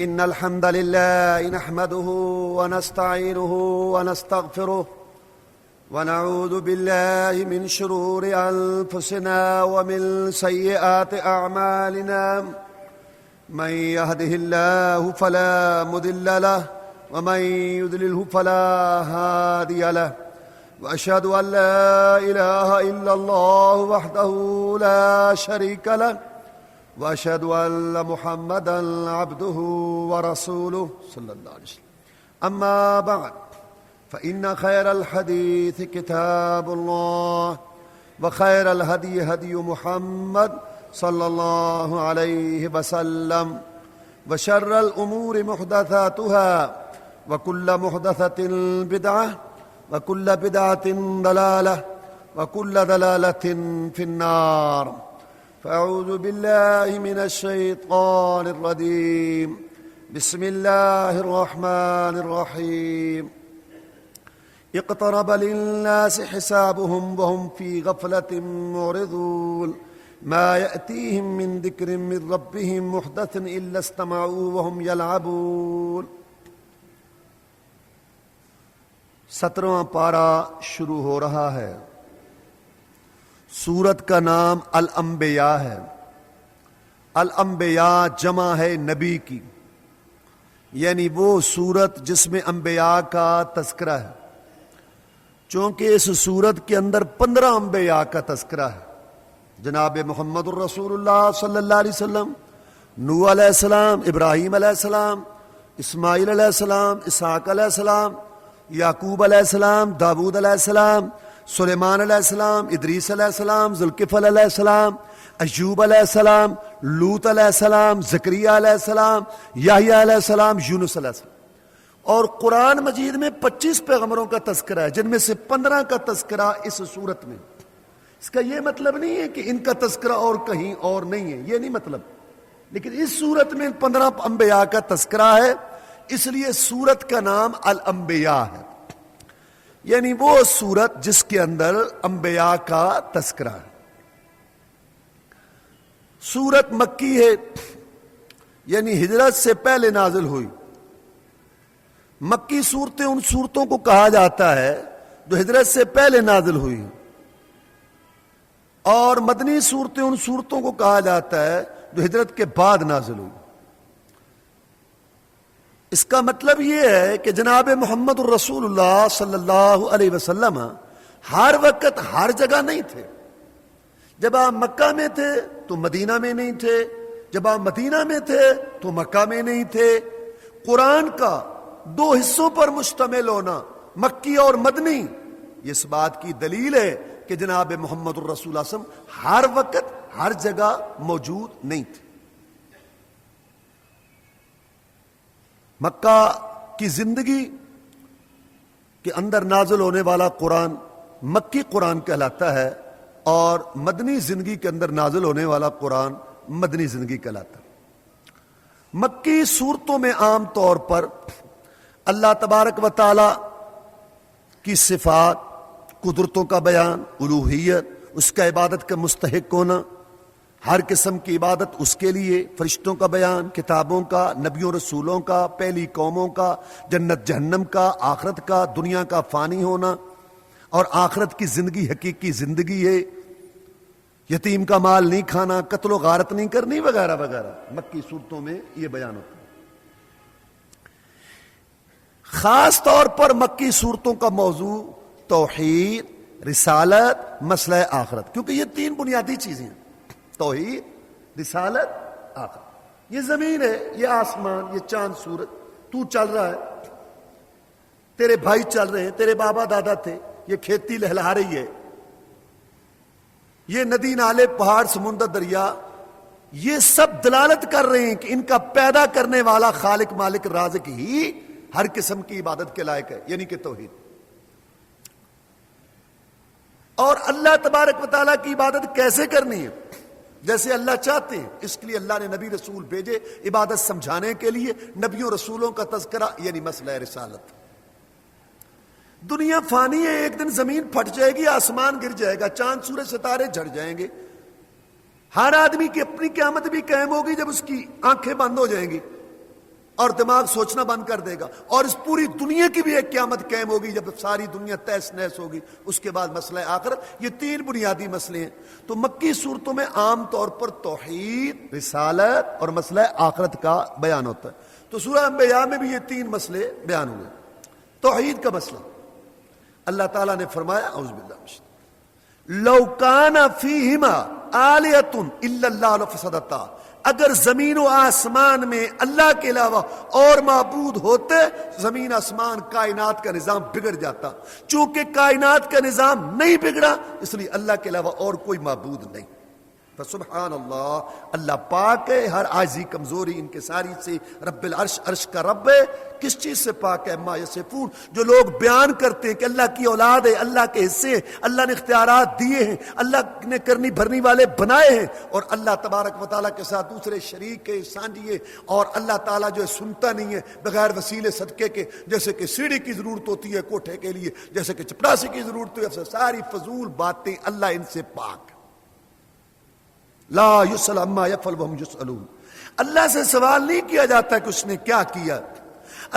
إن الحمد لله نحمده ونستعينه ونستغفره ونعوذ بالله من شرور أنفسنا ومن سيئات أعمالنا من يهده الله فلا مضل له ومن يضلله فلا هادي له وأشهد أن لا إله إلا الله وحده لا شريك له وأشهد أن محمدًا عبده ورسوله صلى الله عليه وسلم. أما بعد فإن خير الحديث كتاب الله وخير الهدي هدي محمد صلى الله عليه وسلم وشر الأمور محدثاتها وكل محدثة بدعة وكل بدعة ضلالة وكل ضلالة في النار. فأعوذ بالله من الشيطان الرجيم. بسم الله الرحمن الرحيم. اقترب للناس حسابهم وهم في غفلة معرضون ما يأتيهم من ذكر من ربهم محدث إلا استمعوه وهم يلعبون. 17واں پارہ شروع ہو رہا ہے. سورت کا نام الانبیاء ہے. الانبیاء جمع ہے نبی کی، یعنی وہ سورت جس میں انبیاء کا تذکرہ ہے. چونکہ اس سورت کے اندر 15 انبیاء کا تذکرہ ہے. جناب محمد الرسول اللہ صلی اللہ علیہ وسلم، نوح علیہ السلام، ابراہیم علیہ السلام، اسماعیل علیہ السلام، اسحاق علیہ السلام، یعقوب علیہ السلام، داود علیہ السلام، سلیمان علیہ السلام، ادریس علیہ السلام، ذوالکفل علیہ السلام، ایوب علیہ السلام، لوط علیہ السلام، زکریا علیہ السلام، یحییٰ علیہ السلام، یونس علیہ السلام. اور قرآن مجید میں 25 پیغمبروں کا تذکرہ ہے، جن میں سے 15 کا تذکرہ اس صورت میں. اس کا یہ مطلب نہیں ہے کہ ان کا تذکرہ اور کہیں اور نہیں ہے، یہ نہیں مطلب. لیکن اس صورت میں 15 انبیاء کا تذکرہ ہے، اس لیے سورت کا نام الانبیاء ہے. یعنی وہ سورت جس کے اندر انبیاء کا تذکرہ ہے. سورت مکی ہے، یعنی ہجرت سے پہلے نازل ہوئی. مکی صورتیں ان صورتوں کو کہا جاتا ہے جو ہجرت سے پہلے نازل ہوئی، اور مدنی صورتیں ان صورتوں کو کہا جاتا ہے جو ہجرت کے بعد نازل ہوئی. اس کا مطلب یہ ہے کہ جناب محمد الرسول اللہ صلی اللہ علیہ وسلم ہر وقت ہر جگہ نہیں تھے. جب آپ مکہ میں تھے تو مدینہ میں نہیں تھے، جب آپ مدینہ میں تھے تو مکہ میں نہیں تھے. قرآن کا 2 حصوں پر مشتمل ہونا، مکی اور مدنی، یہ اس بات کی دلیل ہے کہ جناب محمد الرسول اللہ صلی اللہ علیہ وسلم ہر وقت ہر جگہ موجود نہیں تھے. مکہ کی زندگی کے اندر نازل ہونے والا قرآن مکی قرآن کہلاتا ہے، اور مدنی زندگی کے اندر نازل ہونے والا قرآن مدنی زندگی کہلاتا ہے. مکی صورتوں میں عام طور پر اللہ تبارک و تعالی کی صفات، قدرتوں کا بیان، الوہیت، اس کا عبادت کا مستحق ہونا، ہر قسم کی عبادت اس کے لیے، فرشتوں کا بیان، کتابوں کا، نبیوں رسولوں کا، پہلی قوموں کا، جنت جہنم کا، آخرت کا، دنیا کا فانی ہونا، اور آخرت کی زندگی حقیقی زندگی ہے، یتیم کا مال نہیں کھانا، قتل و غارت نہیں کرنی، وغیرہ وغیرہ. مکی صورتوں میں یہ بیان ہوتا ہے. خاص طور پر مکی صورتوں کا موضوع توحید، رسالت، مسئلہ آخرت، کیونکہ یہ 3 بنیادی چیزیں ہیں: توحید، رسالت، آخرت. یہ زمین ہے، یہ آسمان، یہ چاند سورج، تو چل رہا ہے، تیرے بھائی چل رہے ہیں، تیرے بابا دادا تھے، یہ کھیتی لہلا رہی ہے، یہ ندی نالے پہاڑ سمندر دریا، یہ سب دلالت کر رہے ہیں کہ ان کا پیدا کرنے والا خالق مالک رازق ہی ہر قسم کی عبادت کے لائق ہے، یعنی کہ توحید. اور اللہ تبارک و تعالیٰ کی عبادت کیسے کرنی ہے؟ جیسے اللہ چاہتے ہیں. اس کے لیے اللہ نے نبی رسول بھیجے عبادت سمجھانے کے لیے. نبیوں رسولوں کا تذکرہ یعنی مسئلہ رسالت. دنیا فانی ہے، ایک دن زمین پھٹ جائے گی، آسمان گر جائے گا، چاند سورج ستارے جھڑ جائیں گے. ہر آدمی کی اپنی قیامت بھی قائم ہوگی جب اس کی آنکھیں بند ہو جائیں گی. اور دماغ سوچنا بند کر دے گا، اور اس پوری دنیا کی بھی ایک قیامت قائم ہوگی جب ساری دنیا تہس نہس ہوگی۔ اس کے بعد مسئلہ آخرت، یہ تین بنیادی مسئلے ہیں۔ تو مکی صورتوں میں عام طور پر توحید، رسالت اور مسئلہ آخرت کا بیان ہوتا ہے۔ تو سورہ انبیاء میں بھی یہ تین مسئلے بیان ہوئے۔ توحید کا مسئلہ، اللہ تعالیٰ نے فرمایا اعوذ باللہ من الشیطان لو کان فیہما آلیۃ الا اللہ لفسدتا، اگر زمین و آسمان میں اللہ کے علاوہ اور معبود ہوتے زمین آسمان کائنات کا نظام بگڑ جاتا۔ چونکہ کائنات کا نظام نہیں بگڑا اس لیے اللہ کے علاوہ اور کوئی معبود نہیں۔ فسبحان اللہ، اللہ پاک ہے ہر عاجزی کمزوری ان کے ساری سے۔ رب العرش، عرش کا رب ہے، کس چیز سے پاک ہے؟ ما یصفون، جو لوگ بیان کرتے ہیں کہ اللہ کی اولاد ہے، اللہ کے حصے ہیں، اللہ نے اختیارات دیے ہیں، اللہ نے کرنی بھرنی والے بنائے ہیں، اور اللہ تبارک و تعالیٰ کے ساتھ دوسرے شریک ہے، سانجی ہے، اور اللہ تعالیٰ جو ہے سنتا نہیں ہے بغیر وسیلے صدقے کے، جیسے کہ سیڑھی کی ضرورت ہوتی ہے کوٹھے کے لیے، جیسے کہ چپڑاسی کی ضرورت ہوتی ہے، ساری فضول باتیں اللہ ان سے پاک۔ لا یسأل عما یفعل وهم یسألون، اللہ سے سوال نہیں کیا جاتا کہ اس نے کیا کیا۔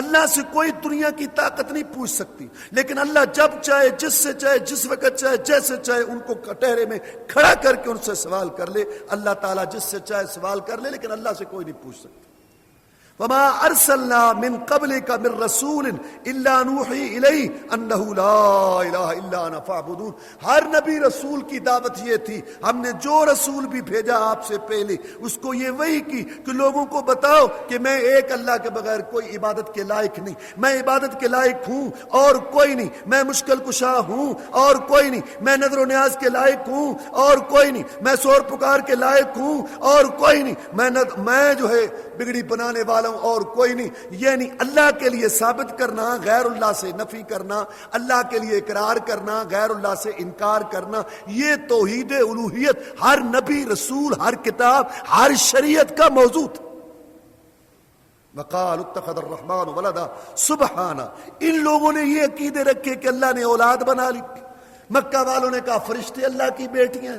اللہ سے کوئی دنیا کی طاقت نہیں پوچھ سکتی، لیکن اللہ جب چاہے، جس سے چاہے، جس وقت چاہے، جیسے چاہے ان کو کٹہرے میں کھڑا کر کے ان سے سوال کر لے۔ اللہ تعالیٰ جس سے چاہے سوال کر لے، لیکن اللہ سے کوئی نہیں پوچھ سکتا۔ وما ارسلنا من قبلك من رسول الا نوحي اليه انه لا اله الا انا فاعبدون، ہر نبی رسول کی دعوت یہ تھی، ہم نے جو رسول بھی بھیجا آپ سے پہلے اس کو یہ وحی کی کہ لوگوں کو بتاؤ کہ میں ایک اللہ کے بغیر کوئی عبادت کے لائق نہیں، میں عبادت کے لائق ہوں اور کوئی نہیں، میں مشکل کشا ہوں اور کوئی نہیں، میں نظر و نیاز کے لائق ہوں اور کوئی نہیں، میں شور پکار کے لائق ہوں اور کوئی نہیں، میں جو ہے بگڑی بنانے والا اور کوئی نہیں۔ یعنی اللہ کے لیے ثابت کرنا، غیر اللہ سے نفی کرنا، اللہ کے لیے اقرار کرنا، غیر اللہ سے انکار کرنا، یہ توحید الوہیت ہر نبی، رسول، ہر کتاب، ہر شریعت کا موضوع تھا۔ وقال اتخذ الرحمن ولدا، سبحانہ، ان لوگوں نے یہ عقیدے رکھے کہ اللہ نے اولاد بنا لی۔ مکہ والوں نے کہا فرشتے اللہ کی بیٹیاں،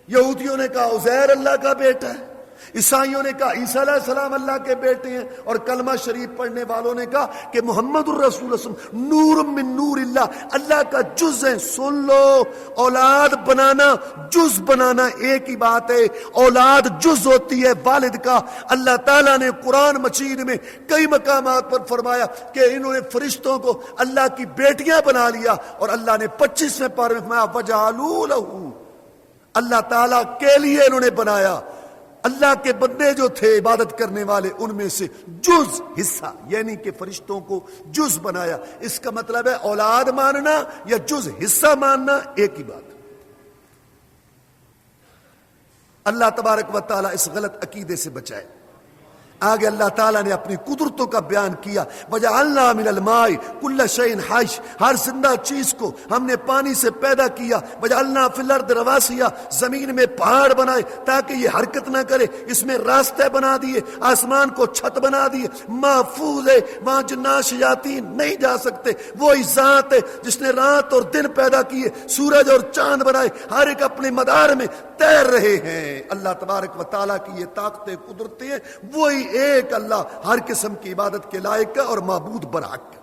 یہودیوں نے کہا عزیر اللہ کا بیٹا ہے، عیسائیوں نے کہا عیسیٰ علیہ السلام اللہ کے بیٹے ہیں، اور کلمہ شریف پڑھنے والوں نے کہا کہ محمد الرسول اللہ نور من نور اللہ، اللہ کا جز ہے۔ سن لو، اولاد بنانا، جز بنانا ایک ہی بات ہے۔ اولاد جز ہوتی ہے والد کا۔ اللہ تعالیٰ نے قرآن مجید میں کئی مقامات پر فرمایا کہ انہوں نے فرشتوں کو اللہ کی بیٹیاں بنا لیا، اور اللہ نے 25ویں پارے میں فرمایا وجعلوا لہ، اللہ تعالیٰ کے لیے انہوں نے بنایا۔ اللہ کے بندے جو تھے عبادت کرنے والے ان میں سے جز حصہ، یعنی کہ فرشتوں کو جز بنایا۔ اس کا مطلب ہے اولاد ماننا یا جز حصہ ماننا ایک ہی بات۔ اللہ تبارک و تعالیٰ اس غلط عقیدے سے بچائے۔ آگے اللہ تعالیٰ نے اپنی قدرتوں کا بیان کیا، وجعلنا من الماء کل شیء حی، ہر زندہ چیز کو ہم نے پانی سے پیدا کیا۔ وجعلنا فی الارض رواسیا، زمین میں پہاڑ بنائے تاکہ یہ حرکت نہ کرے، اس میں راستے بنا دیے، آسمان کو چھت بنا دیے، محفوظ ہے، وہاں جنات شیاطین نہیں جا سکتے۔ وہی ذات ہے جس نے رات اور دن پیدا کیے، سورج اور چاند بنائے، ہر ایک اپنے مدار میں تیر رہے ہیں۔ اللہ تبارک و تعالیٰ کی یہ طاقتیں، قدرتیں ہیں، وہی ایک اللہ ہر قسم کی عبادت کے لائق ہے اور معبود برحق ہے۔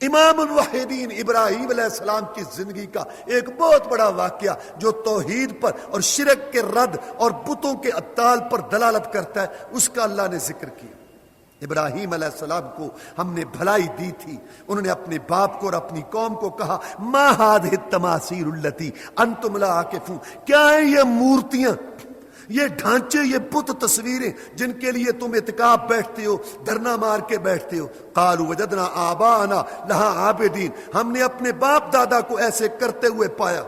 امام الوحیدین ابراہیم علیہ السلام کی زندگی کا ایک بہت بڑا واقعہ جو توحید پر اور شرک کے رد اور بتوں کے ابطال پر دلالت کرتا ہے، اس کا اللہ نے ذکر کیا۔ ابراہیم علیہ السلام کو ہم نے بھلائی دی تھی، انہوں نے اپنے باپ کو اور اپنی قوم کو کہا ما هذه التماثیل التي انتم لها عاکفون، کیا ہیں یہ مورتیاں، یہ ڈھانچے، یہ بت تصویریں جن کے لیے تم اعتکاف بیٹھتے ہو، دھرنا مار کے بیٹھتے ہو؟ قالوا وجدنا آباءنا لها عابدین، ہم نے اپنے باپ دادا کو ایسے کرتے ہوئے پایا۔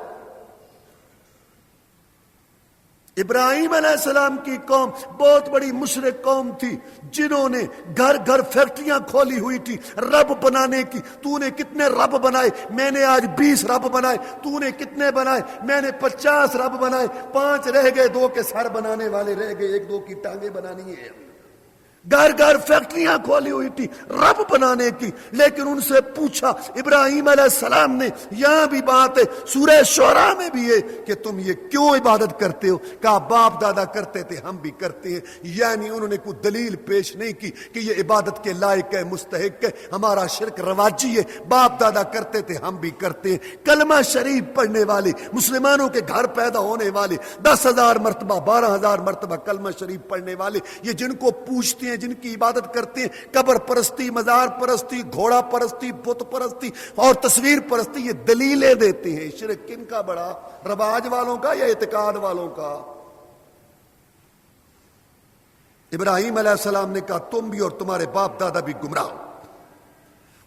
ابراہیم علیہ السلام کی قوم بہت بڑی مشرک قوم تھی، جنہوں نے گھر گھر فیکٹریاں کھولی ہوئی تھی رب بنانے کی۔ تو نے کتنے رب بنائے؟ میں نے آج 20 رب بنائے۔ تو نے کتنے بنائے؟ میں نے 50 رب بنائے، 5 رہ گئے، 2 کے سر بنانے والے رہ گئے، 1 2 کی ٹانگیں بنانی ہے۔ گھر گھر فیکٹریاں کھولی ہوئی تھی رب بنانے کی، لیکن ان سے پوچھا ابراہیم علیہ السلام نے، یہاں بھی بات ہے سورہ شعراء میں بھی ہے کہ تم یہ کیوں عبادت کرتے ہو؟ کہا باپ دادا کرتے تھے ہم بھی کرتے ہیں، یعنی انہوں نے کوئی دلیل پیش نہیں کی کہ یہ عبادت کے لائق ہے، مستحق ہے، ہمارا شرک رواجی ہے، باپ دادا کرتے تھے ہم بھی کرتے ہیں۔ کلمہ شریف پڑھنے والے مسلمانوں کے گھر پیدا ہونے والے 10,000 مرتبہ 12,000 مرتبہ کلمہ شریف پڑھنے والے، یہ جن کو پوچھتے ہیں، جن کی عبادت کرتے ہیں، قبر پرستی، مزار پرستی، گھوڑا پرستی، بت پرستی اور تصویر پرستی، یہ دلیلیں دیتے ہیں۔ شرک کن کا بڑا؟ رواج والوں کا یا اعتقاد والوں کا؟ ابراہیم علیہ السلام نے کہا تم بھی اور تمہارے باپ دادا بھی گمراہ ہو۔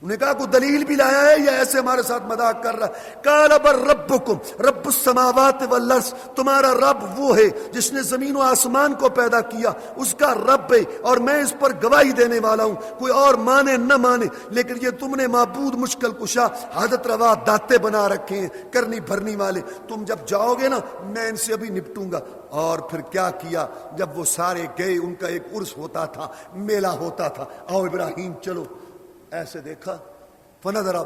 انہوں نے کہا کوئی دلیل بھی لایا ہے یا ایسے ہمارے ساتھ مذاق کر رہا ہے؟ قال بل ربکم رب السماوات والارض، تمہارا رب وہ ہے جس نے زمین و آسمان کو پیدا کیا، اس کا رب ہے اور میں اس پر گواہی دینے والا ہوں، کوئی اور مانے نہ مانے، لیکن یہ تم نے معبود مشکل کشا حاجت روا داتے بنا رکھے ہیں، کرنی بھرنی والے، تم جب جاؤ گے نا میں ان سے ابھی نپٹوں گا۔ اور پھر کیا کیا؟ جب وہ سارے گئے، ان کا ایک عرس ہوتا تھا، میلہ ہوتا تھا، آؤ ابراہیم چلو، ایسے دیکھا فنظر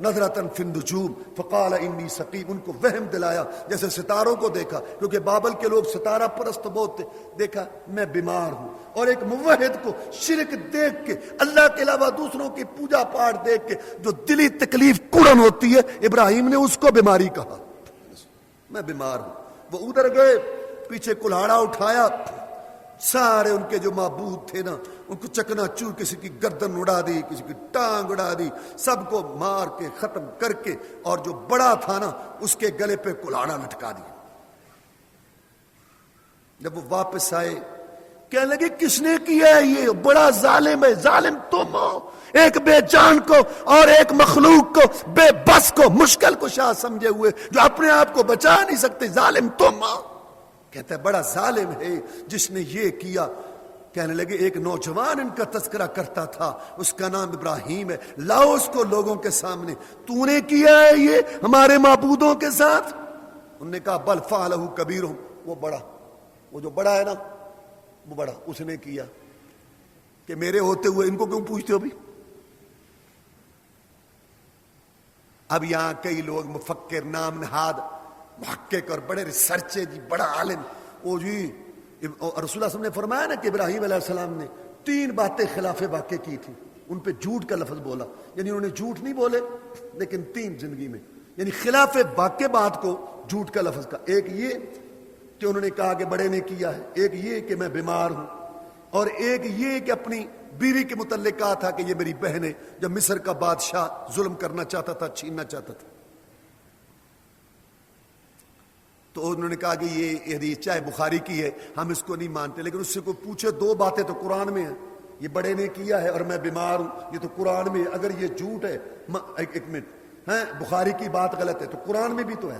نظرۃ فی النجوم فقال انی سقیم، ان کو وہم دلایا جیسے ستاروں کو دیکھا، کیونکہ بابل کے لوگ ستارہ پرست بہت تھے، دیکھا میں بیمار ہوں۔ اور ایک موحد کو شرک دیکھ کے، اللہ کے علاوہ دوسروں کی پوجا پاٹ دیکھ کے جو دلی تکلیف کڑن ہوتی ہے، ابراہیم نے اس کو بیماری کہا، میں بیمار ہوں۔ وہ ادھر گئے، پیچھے کلہاڑا اٹھایا، سارے ان کے جو معبود تھے نا ان کو چکنا چور، کسی کی گردن اڑا دی، کسی کی ٹانگ اڑا دی، سب کو مار کے ختم کر کے، اور جو بڑا تھا نا اس کے گلے پہ کلہاڑا لٹکا دیا۔ جب وہ واپس آئے کہنے لگے کس نے کیا ہے یہ؟ بڑا ظالم ہے، ظالم تم ہو، ایک بے جان کو اور ایک مخلوق کو، بے بس کو مشکل کشا سمجھے ہوئے جو اپنے آپ کو بچا نہیں سکتے، ظالم تم ہو۔ کہتا ہے بڑا ظالم ہے جس نے یہ کیا۔ کہنے لگے ایک نوجوان ان کا تذکرہ کرتا تھا، اس کا نام ابراہیم ہے، لاؤ اس کو لوگوں کے سامنے، تو نے کیا ہے یہ ہمارے معبودوں کے ساتھ؟ انہوں نے کہا بل فعلہ کبیرہم، وہ بڑا، وہ جو بڑا ہے نا وہ بڑا، اس نے کیا۔ کہ میرے ہوتے ہوئے ان کو کیوں پوچھتے ہو بھی؟ اب یہاں کئی لوگ مفکر، نام نہاد، محقق اور بڑے ریسرچر، جی بڑا عالم، وہ جی رسول اللہ صلی اللہ علیہ وسلم نے فرمایا نا کہ ابراہیم علیہ السلام نے 3 باتیں خلاف واقع کی تھی، ان پہ جھوٹ کا لفظ بولا، یعنی انہوں نے جھوٹ نہیں بولے لیکن 3 زندگی میں، یعنی خلاف واقع بات کو جھوٹ کا لفظ کا۔ ایک یہ کہ انہوں نے کہا کہ بڑے نے کیا ہے، ایک یہ کہ میں بیمار ہوں، اور ایک یہ کہ اپنی بیوی کے متعلق کہا تھا کہ یہ میری بہن ہے، جب مصر کا بادشاہ ظلم کرنا چاہتا تھا، چھیننا چاہتا تھا، تو انہوں نے کہا کہ یہ حدیث چاہے بخاری کی ہے ہم اس کو نہیں مانتے، لیکن اس سے کوئی پوچھے 2 باتیں تو قرآن میں ہیں، یہ بڑے نے کیا ہے اور میں بیمار ہوں، یہ تو قرآن میں ہے، اگر یہ جھوٹ ہے ایک منٹ ہیں بخاری کی بات غلط ہے تو قرآن میں بھی تو ہے۔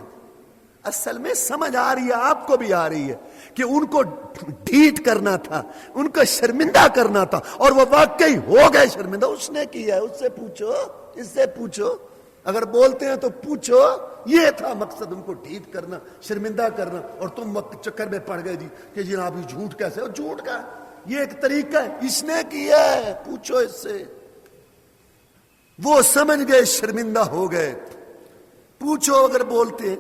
اصل میں سمجھ آ رہی ہے، آپ کو بھی آ رہی ہے کہ ان کو ڈھیٹ کرنا تھا، ان کو شرمندہ کرنا تھا، اور وہ واقعی ہو گئے شرمندہ، اس نے کیا ہے، اس سے پوچھو، اس سے پوچھو، اگر بولتے ہیں تو پوچھو، یہ تھا مقصد، ان کو ڈھیٹ کرنا، شرمندہ کرنا، اور تم وقت چکر میں پڑ گئے جی کہ جناب یہ جھوٹ کیسے، اور جھوٹ کا یہ ایک طریقہ ہے، اس نے کیا ہے، پوچھو اس سے۔ وہ سمجھ گئے، شرمندہ ہو گئے، پوچھو اگر بولتے ہیں۔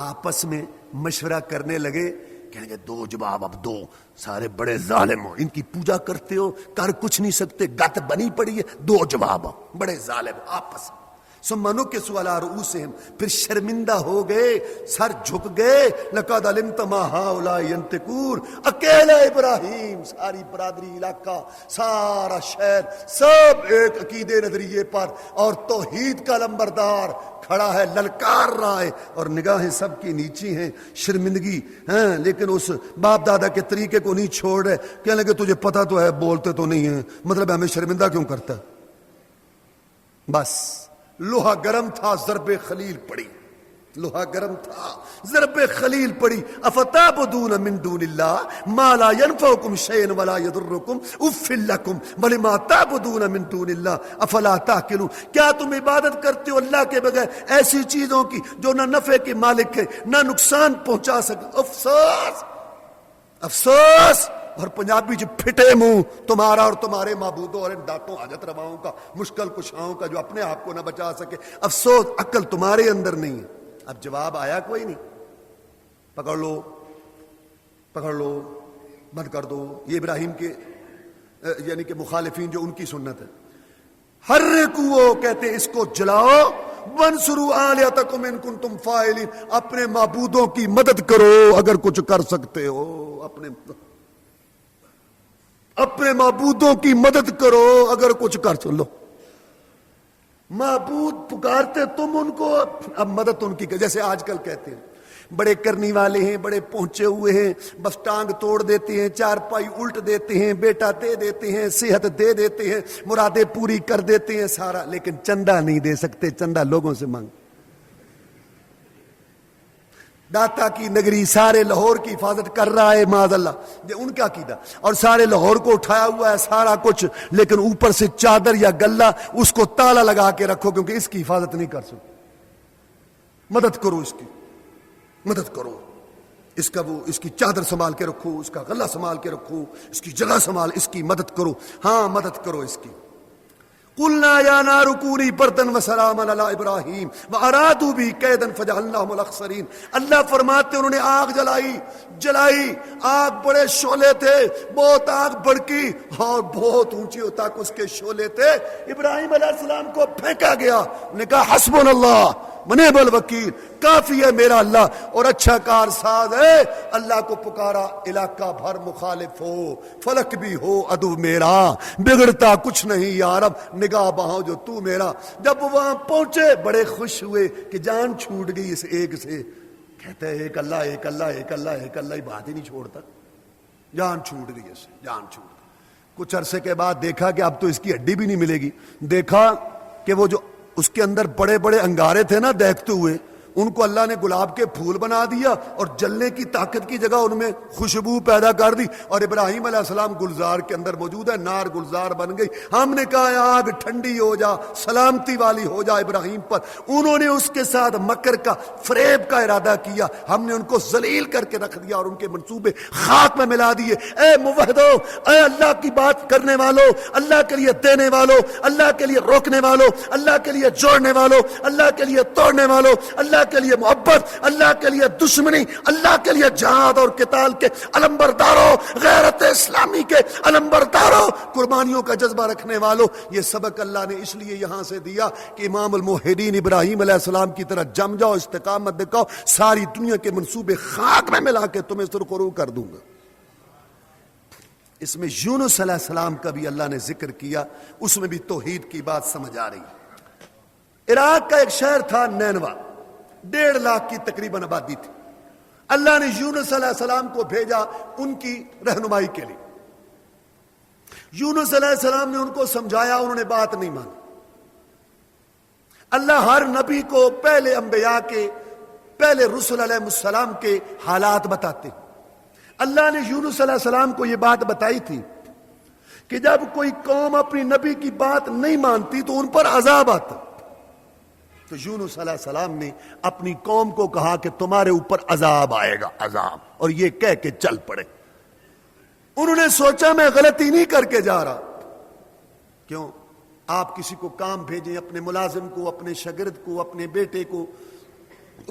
آپس میں مشورہ کرنے لگے، کہیں گے 2 جواب، اب 2 سارے بڑے ظالم ہو، ان کی پوجا کرتے ہو، کر کچھ نہیں سکتے، گت بنی پڑی ہے، 2 جواب بڑے ظالم آپس میں۔ ثم نکسوا علی رؤوسہم، پھر شرمندہ ہو گئے، سر جھک گئے، لقد علمت ما ہؤلاء ینطقون، اکیلا ابراہیم، ساری برادری، علاقہ، سارا شہر، سب ایک عقیدے نظریے پر اور توحید کا لمبردار کھڑا ہے، للکار رہا ہے، اور نگاہیں سب کی نیچی ہیں، شرمندگی ہیں، لیکن اس باپ دادا کے طریقے کو نہیں چھوڑ رہے۔ کہنے لگے تجھے پتہ تو ہے، بولتے تو نہیں ہیں، مطلب ہمیں شرمندہ کیوں کرتا ہے؟ بس لوہا گرم تھا، ضرب خلیل پڑی، لوہا گرم تھا، ضرب خلیل پڑی۔ افتعبدون من دون اللہ ما لا ينفعكم شيئا ولا يضركم اف لكم ولما تعبدون من دون اللہ افلا تعقلون، کیا تم عبادت کرتے ہو اللہ کے بغیر ایسی چیزوں کی جو نہ نفع کے مالک ہے نہ نقصان پہنچا سکے؟ افسوس، افسوس اور پنجابی جو پھٹے منہ تمہارا اور تمہارے معبودوں اور ان دانتوں حاجت رواؤں کا مشکل کشاؤں کا جو اپنے آپ کو نہ بچا سکے، افسوس عقل تمہارے اندر نہیں ہے۔ اب جواب آیا کوئی نہیں، پکڑ لو بند کر دو۔ یہ ابراہیم کے یعنی کہ مخالفین جو ان کی سنت ہے، حرکو کہتے ہیں اس کو جلاؤ، وانصروا آلیہتکم ان کنتم فاعلین، اپنے معبودوں کی مدد کرو اگر کچھ کر سکتے ہو، اپنے معبودوں کی مدد کرو اگر کچھ کر چلو۔ معبود پکارتے تم ان کو، اب مدد ان کی، جیسے آج کل کہتے ہیں بڑے کرنی والے ہیں، بڑے پہنچے ہوئے ہیں، بس ٹانگ توڑ دیتے ہیں، چار پائی الٹ دیتے ہیں، بیٹا دے دیتے ہیں، صحت دے دیتے ہیں، مرادیں پوری کر دیتے ہیں سارا، لیکن چندہ نہیں دے سکتے، چندہ لوگوں سے مانگ۔ داتا کی نگری سارے لاہور کی حفاظت کر رہا ہے معاذ اللہ، یہ ان کا عقیدہ، اور سارے لاہور کو اٹھایا ہوا ہے سارا کچھ، لیکن اوپر سے چادر یا گلہ اس کو تالا لگا کے رکھو کیونکہ اس کی حفاظت نہیں کر سکتے۔ مدد کرو، اس کی مدد کرو، اس کی چادر سنبھال کے رکھو، اس کا غلہ سنبھال کے رکھو، اس کی جگہ سنبھال، اس کی مدد کرو، ہاں مدد کرو اس کی۔ قلنا یا نار کونی بردا وسلاما علی ابراہیم وارادوا به کیدا فجعلناهم الاخسرین۔ اللہ فرماتے انہوں نے آگ جلائی، آگ بڑے شعلے تھے، بہت آگ بڑکی اور بہت اونچی تک اس کے شعلے تھے، ابراہیم علیہ السلام کو پھینکا گیا، نے کہا حسبنا اللہ ونعم الوکیل، کافی ہے میرا اللہ اور اچھا کار ساز ہے۔ اللہ کو پکارا، علاقہ بھر مخالف ہو، فلک بھی ہو عدو میرا، بگڑتا کچھ نہیں یا رب، نگاہ بہاؤ جو تو میرا۔ جب وہ وہاں پہنچے بڑے خوش ہوئے کہ جان چھوٹ گئی اس ایک سے، کہتے ہیں ایک اللہ ایک اللہ ایک اللہ ایک اللہ، ہی بات ہی نہیں چھوڑتا، جان چھوٹ گئی اسے، جان چھوٹ گئی۔ کچھ عرصے کے بعد دیکھا کہ اب تو اس کی ہڈی بھی نہیں ملے گی، دیکھا کہ وہ جو اس کے اندر بڑے بڑے انگارے تھے نا دیکھتے ہوئے، ان کو اللہ نے گلاب کے پھول بنا دیا اور جلنے کی طاقت کی جگہ ان میں خوشبو پیدا کر دی، اور ابراہیم علیہ السلام گلزار کے اندر موجود ہے، نار گلزار بن گئی۔ ہم نے کہا آگ ٹھنڈی ہو جا، سلامتی والی ہو جا ابراہیم پر، انہوں نے اس کے ساتھ مکر کا، فریب کا ارادہ کیا، ہم نے ان کو ذلیل کر کے رکھ دیا اور ان کے منصوبے خاک میں ملا دیے۔ اے موحدو، اے اللہ کی بات کرنے والو، اللہ کے لیے دینے والو، اللہ کے لیے روکنے والو، اللہ کے لیے جوڑنے والو، اللہ کے لیے توڑنے والو، اللہ کے لیے محبت، اللہ کے لیے دشمنی، اللہ کے لیے جہاد اور قتال کے علمبرداروں، غیرت اسلامی کے علمبرداروں، قربانیوں کا جذبہ رکھنے والوں، یہ سبق اللہ نے اس لیے یہاں سے دیا کہ امام الموحدین ابراہیم علیہ السلام کی طرح جم جاؤ، استقامت دکھاؤ، ساری دنیا کے منصوبے خاک میں ملا کے تمہیں سرخرو کر دوں گا۔ اس میں یونس علیہ السلام کا بھی اللہ نے ذکر کیا، اس میں بھی توحید کی بات سمجھ آ رہی ہے۔ عراق کا ایک شہر تھا نینوا، 1.5 لاکھ کی تقریباً آبادی تھی۔ اللہ نے یونس علیہ السلام کو بھیجا ان کی رہنمائی کے لیے۔ یونس علیہ السلام نے ان کو سمجھایا، انہوں نے بات نہیں مانی۔ اللہ ہر نبی کو پہلے انبیاء کے، پہلے رسول علیہ السلام کے حالات بتاتے۔ اللہ نے یونس علیہ السلام کو یہ بات بتائی تھی کہ جب کوئی قوم اپنی نبی کی بات نہیں مانتی تو ان پر عذاب آتا۔ تو یونس علیہ السلام نے اپنی قوم کو کہا کہ تمہارے اوپر عذاب آئے گا، عذاب، اور یہ کہہ کے چل پڑے۔ انہوں نے سوچا میں غلطی نہیں کر کے جا رہا۔ کیوں؟ آپ کسی کو کام بھیجیں، اپنے ملازم کو، اپنے شاگرد کو، اپنے بیٹے کو،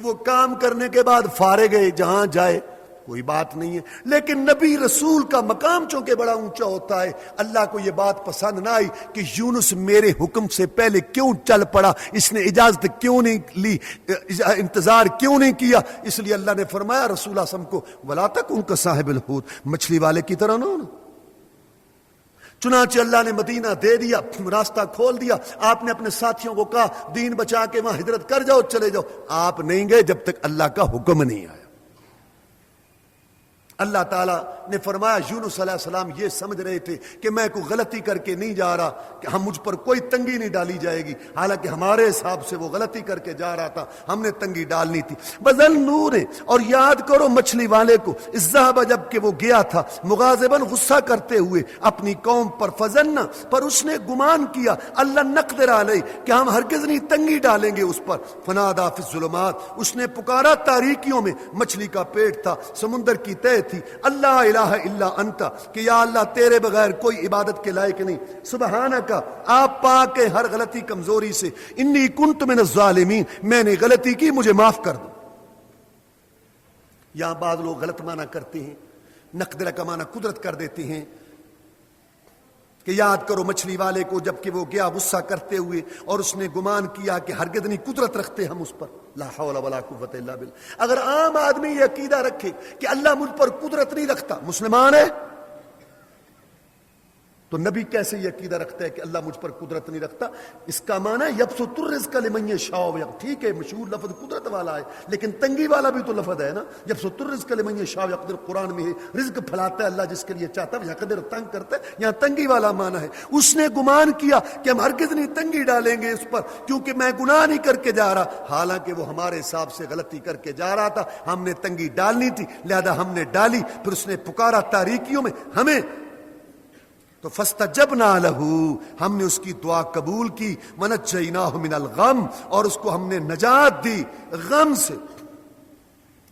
وہ کام کرنے کے بعد فارغ ہے، جہاں جائے کوئی بات نہیں ہے، لیکن نبی رسول کا مقام چونکہ بڑا اونچا ہوتا ہے، اللہ کو یہ بات پسند نہ آئی کہ یونس میرے حکم سے پہلے کیوں چل پڑا، اس نے اجازت کیوں نہیں لی، انتظار کیوں نہیں کیا، اس لیے اللہ نے فرمایا رسول اعظم کو وَلَا تَكُنْ كَصَاحِبِ الْحُوتِ، مچھلی والے کی طرح نہ ہونا۔ چنانچہ اللہ نے مدینہ دے دیا، راستہ کھول دیا، آپ نے اپنے ساتھیوں کو کہا دین بچا کے وہاں ہجرت کر جاؤ، چلے جاؤ، آپ نہیں گئے جب تک اللہ کا حکم نہیں آیا۔ اللہ تعالیٰ نے فرمایا یونس علیہ السلام یہ سمجھ رہے تھے کہ میں کوئی غلطی کر کے نہیں جا رہا، کہ ہم مجھ پر کوئی تنگی نہیں ڈالی جائے گی، حالانکہ ہمارے حساب سے وہ غلطی کر کے جا رہا تھا، ہم نے تنگی ڈالنی تھی۔ بذل نور، اور یاد کرو مچھلی والے کو، الذهب، جب کہ وہ گیا تھا مغاضباً، غصہ کرتے ہوئے اپنی قوم پر، فظن، پر اس نے گمان کیا، اللہ نقدر علیہ، کہ ہم ہرگز نہیں تنگی ڈالیں گے اس پر، فنادى فی الظلمات، اس نے پکارا تاریکیوں میں، مچھلی کا پیٹ تھا، سمندر کی تہ تھی، تھی اللہ الہ الا انت کہ یا اللہ تیرے بغیر کوئی عبادت کے لائق نہیں، سبحانک آپ پاک ہیں ہر غلطی کمزوری سے، انی کنت من الظالمین میں نے غلطی کی مجھے معاف کر دو۔ یہاں بعض لوگ غلط معنی کرتے ہیں، نقدر کا معنی قدرت کر دیتے ہیں کہ یاد کرو مچھلی والے کو جبکہ وہ گیا غصہ کرتے ہوئے اور اس نے گمان کیا کہ ہرگز نہیں قدرت رکھتے ہم اس پر، لا حول ولا قوت الا باللہ۔ اگر عام آدمی یہ عقیدہ رکھے کہ اللہ مجھ پر قدرت نہیں رکھتا، مسلمان ہے، تو نبی کیسے یہ عقیدہ رکھتا ہے کہ اللہ مجھ پر قدرت نہیں رکھتا؟ اس کا معنی یبسط الرزق لمن یشاء، ٹھیک ہے مشہور لفظ قدرت والا ہے لیکن تنگی والا بھی تو لفظ ہے نا، یبسط الرزق لمن یشاء یقدر، قرآن میں ہے رزق پھیلاتا ہے اللہ جس کے لیے چاہتا ہے، یقدر تنگ کرتا ہے، یہاں تنگی والا معنی ہے۔ اس نے گمان کیا کہ ہم ہرگز نہیں تنگی ڈالیں گے اس پر کیونکہ میں گناہ نہیں کر کے جا رہا، حالانکہ وہ ہمارے حساب سے غلطی کر کے جا رہا تھا، ہم نے تنگی ڈالنی تھی لہذا ہم نے ڈالی، پھر اس نے پکارا تاریکیوں میں ہمیں، تو فاستجبنا لہ، ہم نے اس کی دعا قبول کی، ونجیناہ من الغم، اور اس کو ہم نے نجات دی غم سے۔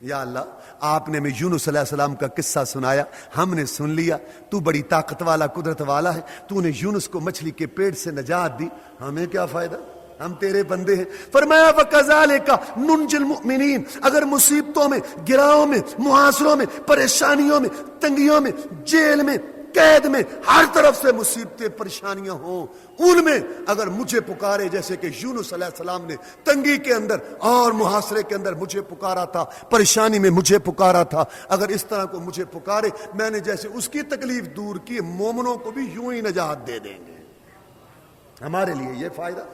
یا اللہ آپ نے ہمیں یونس علیہ السلام کا قصہ سنایا، ہم نے سن لیا، تو بڑی طاقت والا قدرت والا ہے، تو نے یونس کو مچھلی کے پیٹ سے نجات دی، ہمیں کیا فائدہ، ہم تیرے بندے ہیں۔ فرمایا وَكَذَلِكَ نُنْجِي الْمُؤْمِنِينَ، اگر مصیبتوں میں، گراؤں میں، محاصروں میں، پریشانیوں میں، تنگیوں میں، جیل میں، قید میں، ہر طرف سے مصیبتیں پریشانیاں ہوں، ان میں اگر مجھے پکارے، جیسے کہ یونس علیہ السلام نے تنگی کے اندر اور محاصرے کے اندر مجھے پکارا تھا، پریشانی میں مجھے پکارا تھا، اگر اس طرح کو مجھے پکارے، میں نے جیسے اس کی تکلیف دور کی، مومنوں کو بھی یوں ہی نجات دے دیں گے۔ ہمارے لیے یہ فائدہ۔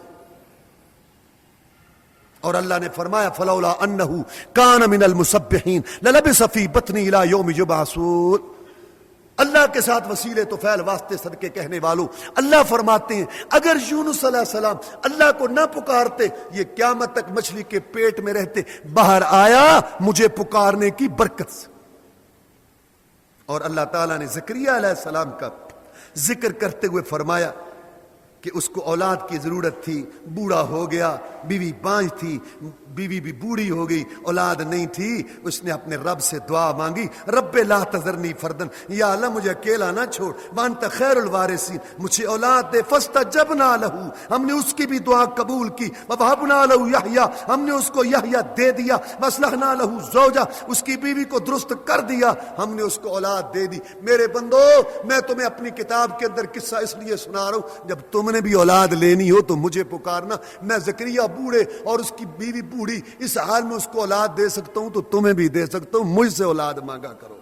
اور اللہ نے فرمایا فلولا انہ کان من المسبحین للبث فی بطنہ الی یوم یبعثون۔ اللہ کے ساتھ وسیلے تو فعل واسطے صدقے کہنے والوں، اللہ فرماتے ہیں اگر یونس علیہ السلام اللہ کو نہ پکارتے یہ قیامت تک مچھلی کے پیٹ میں رہتے، باہر آیا مجھے پکارنے کی برکت سے۔ اور اللہ تعالیٰ نے زکریا علیہ السلام کا ذکر کرتے ہوئے فرمایا کہ اس کو اولاد کی ضرورت تھی، بوڑھا ہو گیا، بیوی بانجھ تھی، بیوی بھی بوڑھی ہو گئی، اولاد نہیں تھی، اس نے اپنے رب سے دعا مانگی، رب لا تذرنی فردن، یا اللہ مجھے اکیلا نہ چھوڑ، وانت خیر الوارثین، مجھے اولاد دے، فاستجبنا لہ، ہم نے اس کی بھی دعا قبول کی، ووہبنا لہ یحییٰ، ہم نے اس کو یحییٰ دے دیا، واصلحنا لہ زوجہ، اس کی بیوی کو درست کر دیا، ہم نے اس کو اولاد دے دی۔ میرے بندو میں تمہیں اپنی کتاب کے اندر قصہ اس لیے سنا رہا ہوں، جب تم نے بھی اولاد لینی ہو تو مجھے پکارنا، میں زکریا بوڑھے اور اس کی بیوی بوڑھی اس حال میں اس کو اولاد دے سکتا ہوں تو تمہیں بھی دے سکتا ہوں، مجھ سے اولاد مانگا کرو۔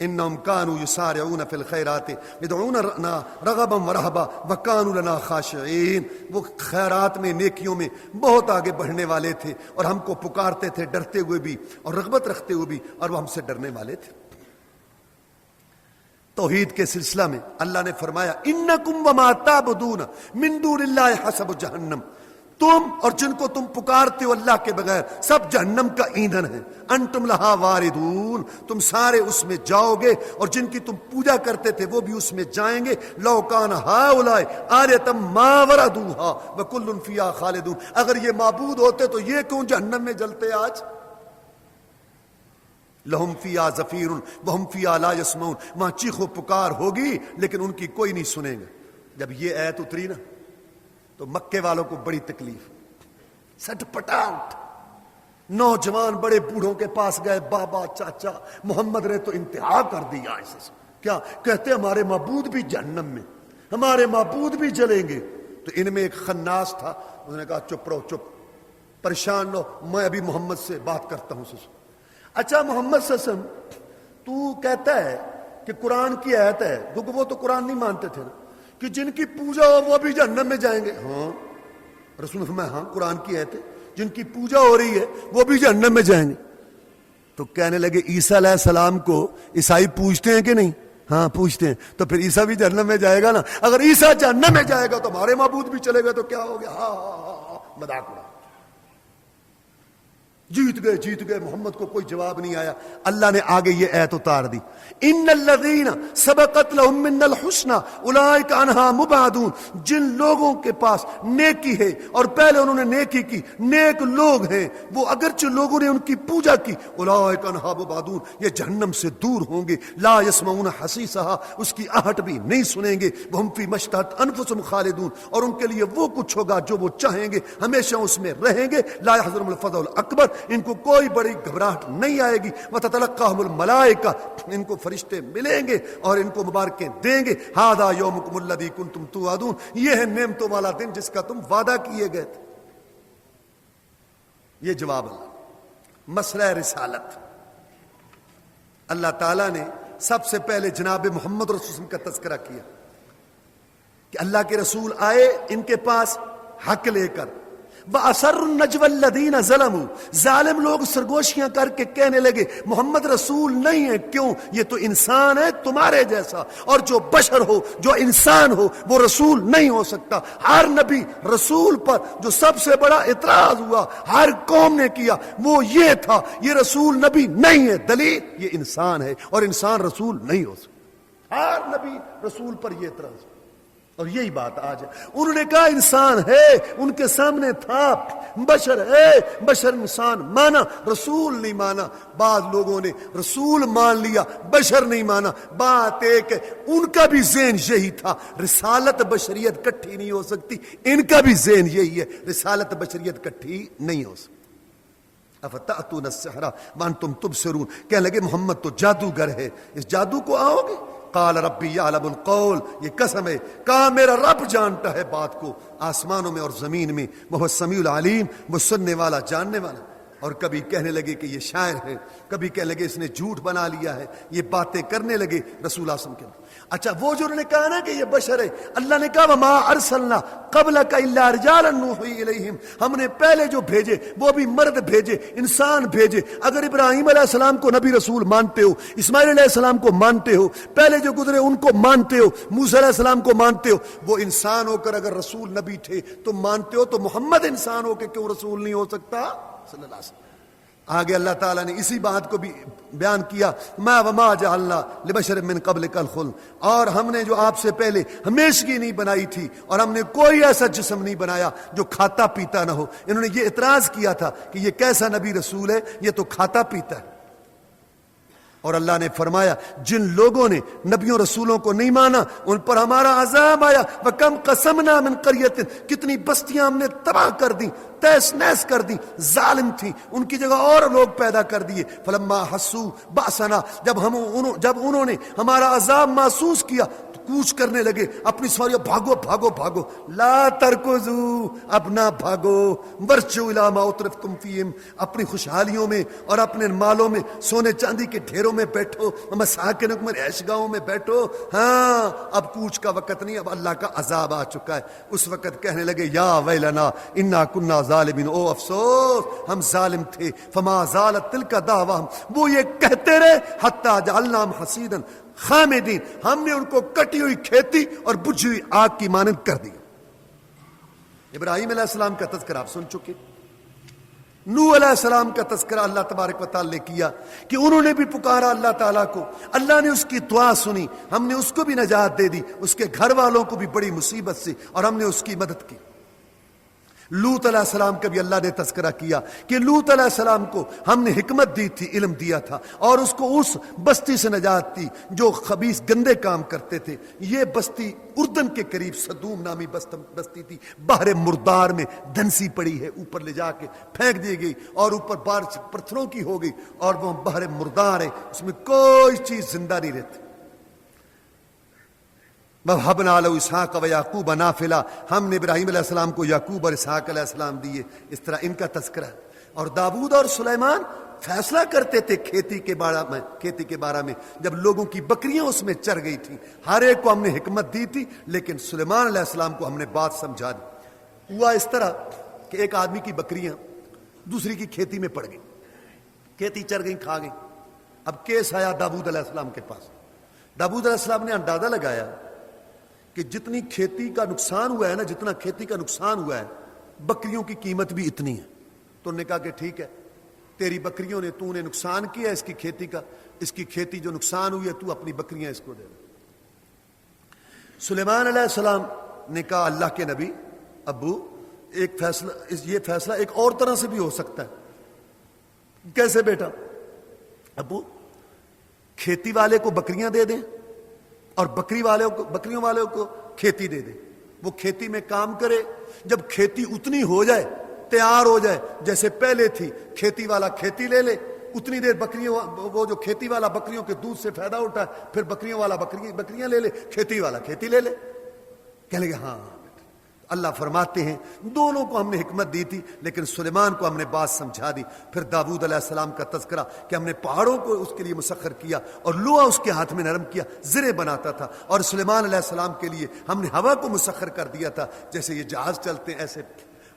انہم کانوا یسارعون فی الخیرات یدعوننا رغبا ورہبا وکانوا لنا خاشعین، وہ خیرات میں، نیکیوں میں بہت آگے بڑھنے والے تھے اور ہم کو پکارتے تھے ڈرتے ہوئے بھی اور رغبت رکھتے ہوئے بھی، اور وہ ہم سے ڈرنے والے تھے۔ توحید کے سلسلہ میں اللہ نے فرمایا انکم وما تعبدون من دون اللہ حسب جہنم، تم اور جن کو تم پکارتے ہو اللہ کے بغیر سب جہنم کا ایندھن ہے، انتم لہا واردون، تم سارے اس میں جاؤ گے، اور جن کی تم پوجا کرتے تھے وہ بھی اس میں جائیں گے۔ لو کان ہؤلاء آلہۃ ما وردوہا وکل فیہا خالدون، اگر یہ معبود ہوتے تو یہ کیوں جہنم میں جلتے آج؟ لہم فیہا زفیر وہم فیہا لا یسمعون، وہاں چیخ و پکار ہوگی لیکن ان کی کوئی نہیں سنے گا۔ جب یہ آیت اتری نا تو مکے والوں کو بڑی تکلیف، سٹ پٹاؤٹ، نوجوان بڑے بوڑھوں کے پاس گئے، بابا چاچا محمد نے تو انتہا کر دیا ایسے، کیا کہتے ہمارے معبود بھی جہنم میں، ہمارے معبود بھی جلیں گے۔ تو ان میں ایک خناس تھا، اس نے کہا چپ رہو، چپ، پریشان لو، میں ابھی محمد سے بات کرتا ہوں۔ اچھا محمد صلی اللہ علیہ وسلم تو کہتا ہے کہ قرآن کی آیت ہے، کیونکہ وہ تو قرآن نہیں مانتے تھے نا، کہ جن کی پوجا ہو وہ بھی جہنم میں جائیں گے۔ ہاں رسول نے فرمایا ہاں قرآن کی آیت ہے، جن کی پوجا ہو رہی ہے وہ بھی جہنم میں جائیں گے۔ تو کہنے لگے عیسیٰ علیہ السلام کو عیسائی پوجتے ہیں کہ نہیں؟ ہاں پوجتے ہیں، تو پھر عیسیٰ بھی جہنم میں جائے گا نا، اگر عیسیٰ جہنم میں جائے گا تو ہمارے معبود بھی چلے گا تو کیا ہو گیا؟ ہاں مذاق اڑا۔ جیت گئے محمد کو کوئی جواب نہیں آیا. اللہ نے آگے یہ ایت اتار دی, ان الذین سبقت لهم منا الحسنى اولئک عنہا مبعدون. جن لوگوں کے پاس نیکی ہے اور پہلے انہوں نے نیکی کی, نیک لوگ ہیں, وہ اگرچہ لوگوں نے ان کی پوجا کی, اولئک عنہا مبعدون, یہ جہنم سے دور ہوں گے. لا يسمعون حسیسها, اس کی آہٹ بھی نہیں سنیں گے. وهم فی ما اشتہت انفسهم خالدون, اور ان کے لیے وہ کچھ ہوگا جو وہ چاہیں گے, ہمیشہ اس میں رہیں گے. لا يحزنهم الفزع الاکبر, ان کو کوئی بڑی گھبراہٹ نہیں آئے گی. وتتلقاهم الملائکہ, ان کو فرشتے ملیں گے اور ان کو مبارکیں دیں گے. ھذا یومکم الذی کنتم توعدون, یہ ہے نعمتوں والا دن جس کا تم وعدہ کیے گئے تھے. یہ جواب اللہ. مسئلہ رسالت, اللہ تعالیٰ نے سب سے پہلے جناب محمد رسول اللہ کا تذکرہ کیا کہ اللہ کے رسول آئے ان کے پاس حق لے کر. وَأَسَرُّ النَّجْوَ الَّذِينَ ظَلَمُوا, ظالم لوگ سرگوشیاں کر کے کہنے لگے محمد رسول نہیں ہے. کیوں؟ یہ تو انسان ہے تمہارے جیسا, اور جو بشر ہو, جو انسان ہو, وہ رسول نہیں ہو سکتا. ہر نبی رسول پر جو سب سے بڑا اعتراض ہوا, ہر قوم نے کیا, وہ یہ تھا یہ رسول نبی نہیں ہے. دلیل, یہ انسان ہے اور انسان رسول نہیں ہو سکتا. ہر نبی رسول پر یہ اعتراض ہوا. اور یہی بات آج ہے. انہوں نے کہا انسان ہے, ان کے سامنے تھا, بشر ہے, بشر انسان مانا, رسول نہیں مانا. بعض لوگوں نے رسول مان لیا, بشر نہیں مانا. بات ایک ہے, ان کا بھی ذہن یہی تھا, رسالت بشریت کٹھی نہیں ہو سکتی. ان کا بھی ذہن یہی ہے, رسالت بشریت کٹھی نہیں ہو سکتی. افتأتون السحر وانتم تبصرون, کہنے لگے محمد تو جادوگر ہے, اس جادو کو آؤ گے. قال ربی یعلم القول, یہ قسم ہے, کہا میرا رب جانتا ہے بات کو آسمانوں میں اور زمین میں. وہ السمیع العلیم, وہ سننے والا جاننے والا. اور کبھی کہنے لگے کہ یہ شاعر ہے, کبھی کہنے لگے اس نے جھوٹ بنا لیا ہے, یہ باتیں کرنے لگے رسول اللہ صلی اللہ علیہ وسلم کے. اچھا وہ جو انہوں نے کہا نا کہ یہ بشر ہے, اللہ نے کہا وما ارسلنا قبلک الا رجالا نوحی الیہم, ہم نے پہلے جو بھیجے وہ بھی مرد بھیجے, انسان بھیجے. اگر ابراہیم علیہ السلام کو نبی رسول مانتے ہو, اسماعیل علیہ السلام کو مانتے ہو, پہلے جو گزرے ان کو مانتے ہو, موسیٰ علیہ السلام کو مانتے ہو, وہ انسان ہو کر اگر رسول نبی تھے تو مانتے ہو, تو محمد انسان ہو کے کیوں رسول نہیں ہو سکتا صلی اللہ علیہ وسلم. آگے اللہ تعالیٰ نے اسی بات کو بھی بیان کیا, ما وما جعلنا لبشر من قبلک الخلد, اور ہم نے جو آپ سے پہلے ہمیشگی نہیں بنائی تھی, اور ہم نے کوئی ایسا جسم نہیں بنایا جو کھاتا پیتا نہ ہو. انہوں نے یہ اعتراض کیا تھا کہ یہ کیسا نبی رسول ہے, یہ تو کھاتا پیتا ہے. اور اللہ نے فرمایا جن لوگوں نے نبیوں رسولوں کو نہیں مانا ان پر ہمارا عذاب آیا. وَكَمْ قَسَمْنَا مِنْ قَرْيَةٍ, کتنی بستیاں ہم نے تباہ کر دیں, تیس نیس کر دیں, ظالم تھیں, ان کی جگہ اور لوگ پیدا کر دیے. فَلَمَّا حَسُّوا بَأْسَنَا, جب انہوں نے ہمارا عذاب محسوس کیا تو کوچ کرنے لگے اپنی سواریاں, بھاگو بھاگو بھاگو. لا ترکزو, اب نہ بھاگو. ورجعوا الی ما اترفتم فیہم, اپنی خوشحالیوں میں اور اپنے مالوں میں, سونے چاندی کے ڈھیروں میں بیٹھو, مساکنکم عیش گاہوں میں بیٹھو. ہاں اب کوچ کا وقت نہیں, اب اللہ کا عذاب آ چکا ہے. اس وقت کہنے لگے یا ویلنا انا کنا ظالمین, او افسوس ہم ظالم تھے. فما زالت تلک دعواہم, وہ یہ کہتے رہے حتی جعلناہم حصیدا خامدین, ہم نے ان کو کٹی ہوئی کھیتی اور بجھی ہوئی آگ کی مانند کر دیا. ابراہیم علیہ السلام کا تذکرہ آپ سن چکے, نوح علیہ السلام کا تذکرہ اللہ تبارک و تعالی نے کیا کہ انہوں نے بھی پکارا اللہ تعالیٰ کو, اللہ نے اس کی دعا سنی, ہم نے اس کو بھی نجات دے دی, اس کے گھر والوں کو بھی بڑی مصیبت سے, اور ہم نے اس کی مدد کی. لوط علیہ السلام کا بھی اللہ نے تذکرہ کیا کہ لوط علیہ السلام کو ہم نے حکمت دی تھی, علم دیا تھا, اور اس کو اس بستی سے نجات دی جو خبیث گندے کام کرتے تھے. یہ بستی اردن کے قریب صدوم نامی بستی تھی, بحر مردار میں دھنسی پڑی ہے, اوپر لے جا کے پھینک دی گئی اور اوپر بارش پتھروں کی ہو گئی, اور وہ بحر مردار ہے, اس میں کوئی چیز زندہ نہیں رہتی. وَوَهَبْنَا لَهُ اسحاق وَيَعْقُوبَ نَافِلًا, ہم نے ابراہیم علیہ السلام کو یعقوب اور اسحاق علیہ السلام دیے. اس طرح ان کا تذکرہ. اور داؤد اور سلیمان فیصلہ کرتے تھے کھیتی کے بارے میں, جب لوگوں کی بکریاں اس میں چر گئی تھیں. ہر ایک کو ہم نے حکمت دی تھی, لیکن سلیمان علیہ السلام کو ہم نے بات سمجھا دی. ہوا اس طرح کہ ایک آدمی کی بکریاں دوسری کی کھیتی میں پڑ گئی, کھیتی چر گئی, کھا گئی. اب کیس آیا داؤد علیہ السلام کے پاس. داؤد علیہ السلام نے اندازہ لگایا کہ جتنی کھیتی کا نقصان ہوا ہے نا, جتنا کھیتی کا نقصان ہوا ہے, بکریوں کی قیمت بھی اتنی ہے. تو انہوں نے کہا کہ ٹھیک ہے, تیری بکریوں نے تو نے نقصان کیا اس کی کھیتی کا، اس کی کھیتی جو نقصان ہوئی ہے تو اپنی بکریاں اس کو دے۔ سلیمان علیہ السلام نے کہا اللہ کے نبی ابو ایک فیصلہ، یہ فیصلہ ایک اور طرح سے بھی ہو سکتا ہے۔ کیسے بیٹا؟ ابو کھیتی والے کو بکریاں دے دیں اور بکریوں والوں کو کھیتی دے دیں، وہ کھیتی میں کام کرے، جب کھیتی اتنی ہو جائے، تیار ہو جائے جیسے پہلے تھی، کھیتی والا کھیتی لے لے، اتنی دیر وہ جو کھیتی والا بکریوں کے دودھ سے فائدہ اٹھائے، پھر بکریوں والا بکریاں لے لے، کھیتی والا کھیتی لے لے۔ کہنے لگے ہاں۔ اللہ فرماتے ہیں دونوں کو ہم نے حکمت دی تھی، لیکن سلیمان کو ہم نے بات سمجھا دی۔ پھر داؤد علیہ السلام کا تذکرہ کہ ہم نے پہاڑوں کو اس کے لیے مسخر کیا اور لوہا اس کے ہاتھ میں نرم کیا، زرے بناتا تھا، اور سلیمان علیہ السلام کے لیے ہم نے ہوا کو مسخر کر دیا تھا، جیسے یہ جہاز چلتے ہیں ایسے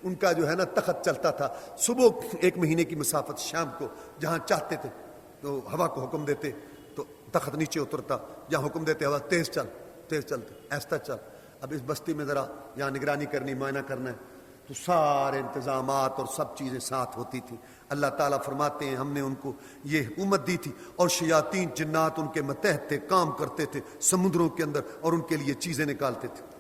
ان کا جو ہے نا تخت چلتا تھا۔ صبح 1 مہینے کی مسافت، شام کو جہاں چاہتے تھے تو ہوا کو حکم دیتے تو تخت نیچے اترتا، جہاں حکم دیتے ہوا تیز چل، تیز چلتے، ایسا چل۔ اب اس بستی میں ذرا یہاں نگرانی کرنی، معائنہ کرنا ہے، تو سارے انتظامات اور سب چیزیں ساتھ ہوتی تھی۔ اللہ تعالیٰ فرماتے ہیں ہم نے ان کو یہ حکومت دی تھی، اور شیاطین جنات ان کے متحد تھے، کام کرتے تھے سمندروں کے اندر اور ان کے لیے چیزیں نکالتے تھے۔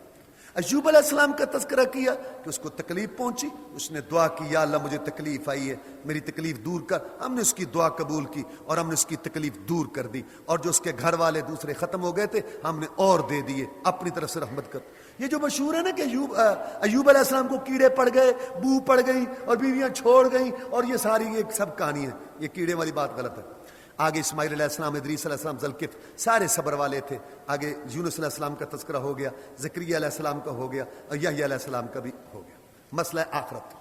ایوب علیہ السلام کا تذکرہ کیا کہ اس کو تکلیف پہنچی، اس نے دعا کی یا اللہ مجھے تکلیف آئی ہے، میری تکلیف دور کر۔ ہم نے اس کی دعا قبول کی اور ہم نے اس کی تکلیف دور کر دی، اور جو اس کے گھر والے دوسرے ختم ہو گئے تھے ہم نے اور دے دیے اپنی طرف سے رحمت کر۔ یہ جو مشہور ہے نا کہ ایوب علیہ السلام کو کیڑے پڑ گئے، بو پڑ گئی اور بیویاں چھوڑ گئیں، اور یہ ساری یہ سب کہانی ہے، یہ کیڑے والی بات غلط ہے۔ آگے اسماعیل علیہ السلام، ادریس علیہ السلام، ذوالکفل، سارے صبر والے تھے۔ آگے یونس علیہ السلام کا تذکرہ ہو گیا، زکریا علیہ السلام کا ہو گیا، اور یحییٰ علیہ السلام کا بھی ہو گیا۔ مسئلہ آخرت،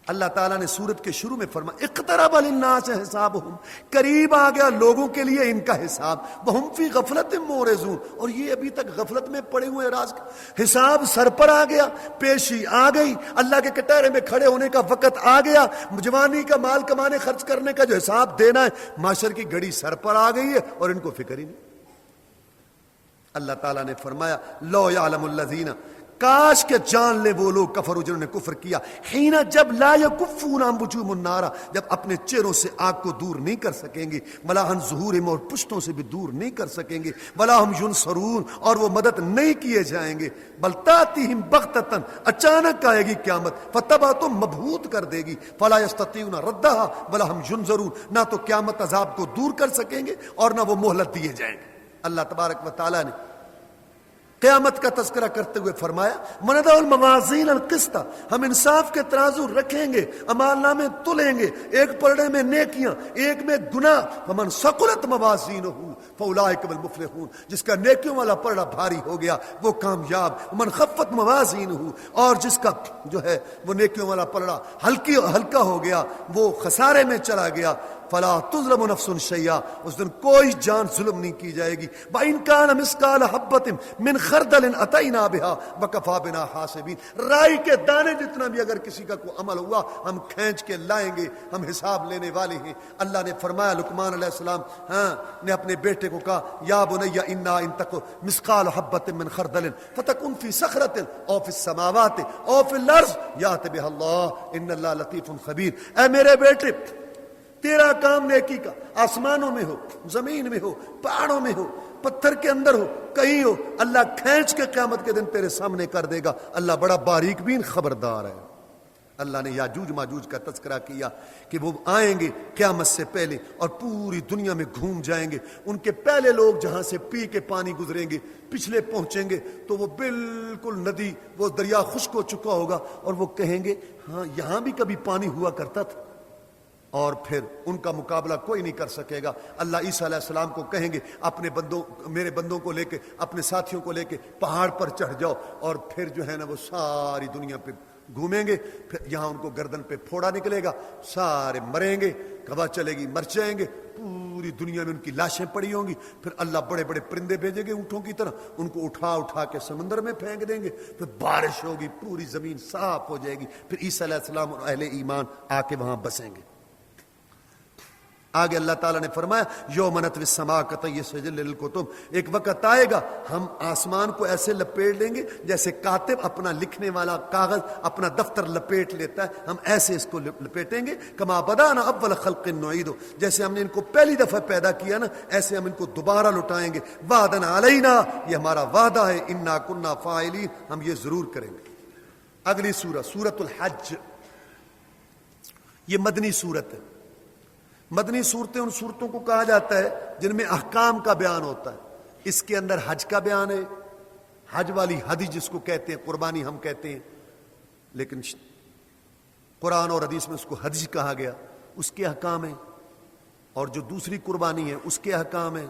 اللہ تعالیٰ نے سورت کے شروع میں فرمایا اقترب للناس حسابہم، قریب آ گیا لوگوں کے لیے ان کا حساب، وہم فی غفلت معرضون، اور یہ ابھی تک غفلت میں پڑے ہوئے راز کا حساب سر پر آ گیا، پیشی آ گئی، اللہ کے کٹہرے میں کھڑے ہونے کا وقت آ گیا، جوانی کا مال کمانے خرچ کرنے کا جو حساب دینا ہے، معاشر کی گھڑی سر پر آ گئی ہے اور ان کو فکر ہی نہیں۔ اللہ تعالیٰ نے فرمایا لو یعلم الذین، کاش کہ جان لے وہ لوگ کفروا جنہوں نے کفر کیا، حین جب لا یکفون عن وجوہہم النار، جب اپنے چہروں سے آگ کو دور نہیں کر سکیں گے، ولا عن ظہورہم، اور پشتوں سے بھی دور نہیں کر سکیں گے، ولا ہم ینصرون، اور وہ مدد نہیں کیے جائیں گے، بل تاتیہم بغتۃ، اچانک آئے گی قیامت، فتبعتہم مبہوت کر دے گی، فلا یستطیعون ردھا ولا ہم ینظرون، نہ تو قیامت عذاب کو دور کر سکیں گے اور نہ وہ مہلت دیے جائیں گے۔ اللہ تبارک و تعالیٰ نے قیامت کا تذکرہ کرتے ہوئے فرمایا منضع الموازین القسط، ہم انصاف کے ترازو رکھیں گے، اعمال نامے تلیں گے، ایک پلڑے میں نیکیاں ایک میں گناہ، ومن ثقلت موازینہ فاولئک هم المفلحون، جس کا نیکیوں والا پلڑا بھاری ہو گیا وہ کامیاب، ومن خفت موازینہ، اور جس کا جو ہے وہ نیکیوں والا پلڑا ہلکا ہو گیا وہ خسارے میں چلا گیا، فلا تظلم نفس شیئا، اس دن کوئی جان ظلم نہیں کی جائے گی، وَإِن كَانَ مِثْقَالَ حَبَّةٍ مِّنْ خَرْدَلٍ أَتَيْنَا بِهَا وَكَفَىٰ بِنَا حَاسِبِينَ، رائی کے دانے جتنا بھی اگر کسی کا کوئی عمل ہوا ہم کھینچ کے لائیں گے، ہم حساب لینے والے ہیں۔ اللہ نے فرمایا لقمان علیہ السلام نے اپنے بیٹے کو کہا یا بنی انا ان تک مثقال حبۃ من خردل فتکن فی صخرۃ او فی السماوات او فی الارض یات بها اللہ ان اللہ لطیف خبیر، اے میرے بیٹے تیرا کام نیکی کا، آسمانوں میں ہو، زمین میں ہو، پہاڑوں میں ہو، پتھر کے اندر ہو، کہیں ہو، اللہ کھینچ کے قیامت کے دن تیرے سامنے کر دے گا۔ اللہ بڑا باریک بین خبردار ہے۔ اللہ نے یاجوج ماجوج کا تذکرہ کیا کہ وہ آئیں گے قیامت سے پہلے اور پوری دنیا میں گھوم جائیں گے، ان کے پہلے لوگ جہاں سے پی کے پانی گزریں گے پچھلے پہنچیں گے تو وہ بالکل ندی، وہ دریا خشک ہو چکا ہوگا، اور وہ کہیں گے ہاں یہاں بھی کبھی پانی ہوا کرتا تھا، اور پھر ان کا مقابلہ کوئی نہیں کر سکے گا۔ اللہ عیسیٰ علیہ السلام کو کہیں گے اپنے بندوں، میرے بندوں کو لے کے، اپنے ساتھیوں کو لے کے پہاڑ پر چڑھ جاؤ، اور پھر جو ہے نا وہ ساری دنیا پہ گھومیں گے، پھر یہاں ان کو گردن پہ پھوڑا نکلے گا، سارے مریں گے، ہوا چلے گی مر جائیں گے، پوری دنیا میں ان کی لاشیں پڑی ہوں گی، پھر اللہ بڑے بڑے پرندے بھیجیں گے اونٹوں کی طرح، ان کو اٹھا اٹھا کے سمندر میں پھینک دیں گے، پھر بارش ہوگی، پوری زمین صاف ہو جائے گی، پھر عیسیٰ علیہ السلام اور اہل ایمان آ کے وہاں بسیں گے۔ آگے اللہ تعالیٰ نے فرمایا یوم نطوی السماء کطی السجل للکتب، ایک وقت آئے گا ہم آسمان کو ایسے لپیٹ لیں گے جیسے کاتب اپنا لکھنے والا کاغذ اپنا دفتر لپیٹ لیتا ہے، ہم ایسے اس کو لپیٹیں گے، کما بدانا اول خلق نعیدہ، جیسے ہم نے ان کو پہلی دفعہ پیدا کیا نا ایسے ہم ان کو دوبارہ لٹائیں گے، وعدن علینا، یہ ہمارا وعدہ ہے، انا کنا فاعلین، ہم یہ ضرور کریں گے۔ اگلی سورہ سورۃ الحج، یہ مدنی سورت ہے۔ مدنی صورتیں ان صورتوں کو کہا جاتا ہے جن میں احکام کا بیان ہوتا ہے، اس کے اندر حج کا بیان ہے، حج والی ہدی جس کو کہتے ہیں، قربانی ہم کہتے ہیں، لیکن قرآن اور حدیث میں اس کو حج کہا گیا، اس کے احکام ہیں، اور جو دوسری قربانی ہے اس کے احکام ہیں،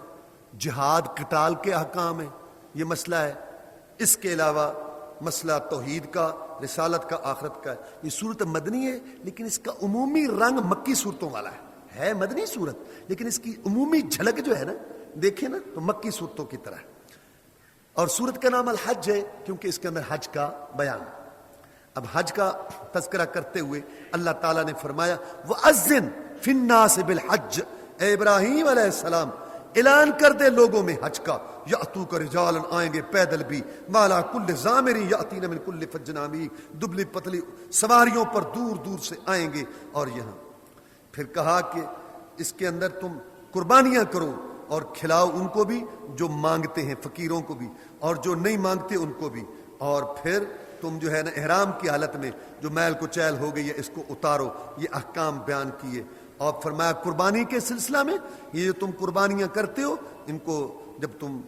جہاد قتال کے احکام ہیں، یہ مسئلہ ہے۔ اس کے علاوہ مسئلہ توحید کا، رسالت کا، آخرت کا ہے۔ یہ صورت مدنی ہے لیکن اس کا عمومی رنگ مکی صورتوں والا ہے مدنی صورت، لیکن اس کی عمومی جھلک جو ہے نا دیکھیں نا تو مکی صورتوں کی طرح ہے۔ اور صورت کا نام الحج ہے کیونکہ اس کے اندر حج کا بیان ہے۔ اب حج کا تذکرہ کرتے ہوئے اللہ تعالیٰ نے فرمایا وَأَذِّن فِي النَّاسِ بِالْحَجِّ، اے ابراہیم علیہ السلام اعلان کر دے لوگوں میں حج کا، یاتوک رجالا، آئیں گے پیدل بھی، مالا کل ضامر یاتین من کل فج عمیق، دبلی پتلی سواریوں پر دور دور سے آئیں گے۔ اور یہاں پھر کہا کہ اس کے اندر تم قربانیاں کرو اور کھلاؤ ان کو بھی جو مانگتے ہیں، فقیروں کو بھی، اور جو نہیں مانگتے ان کو بھی، اور پھر تم جو ہے نا احرام کی حالت میں جو میل کچیل ہو گئی ہے اس کو اتارو، یہ احکام بیان کیے۔ اور فرمایا قربانی کے سلسلہ میں یہ جو تم قربانیاں کرتے ہو ان کو جب تم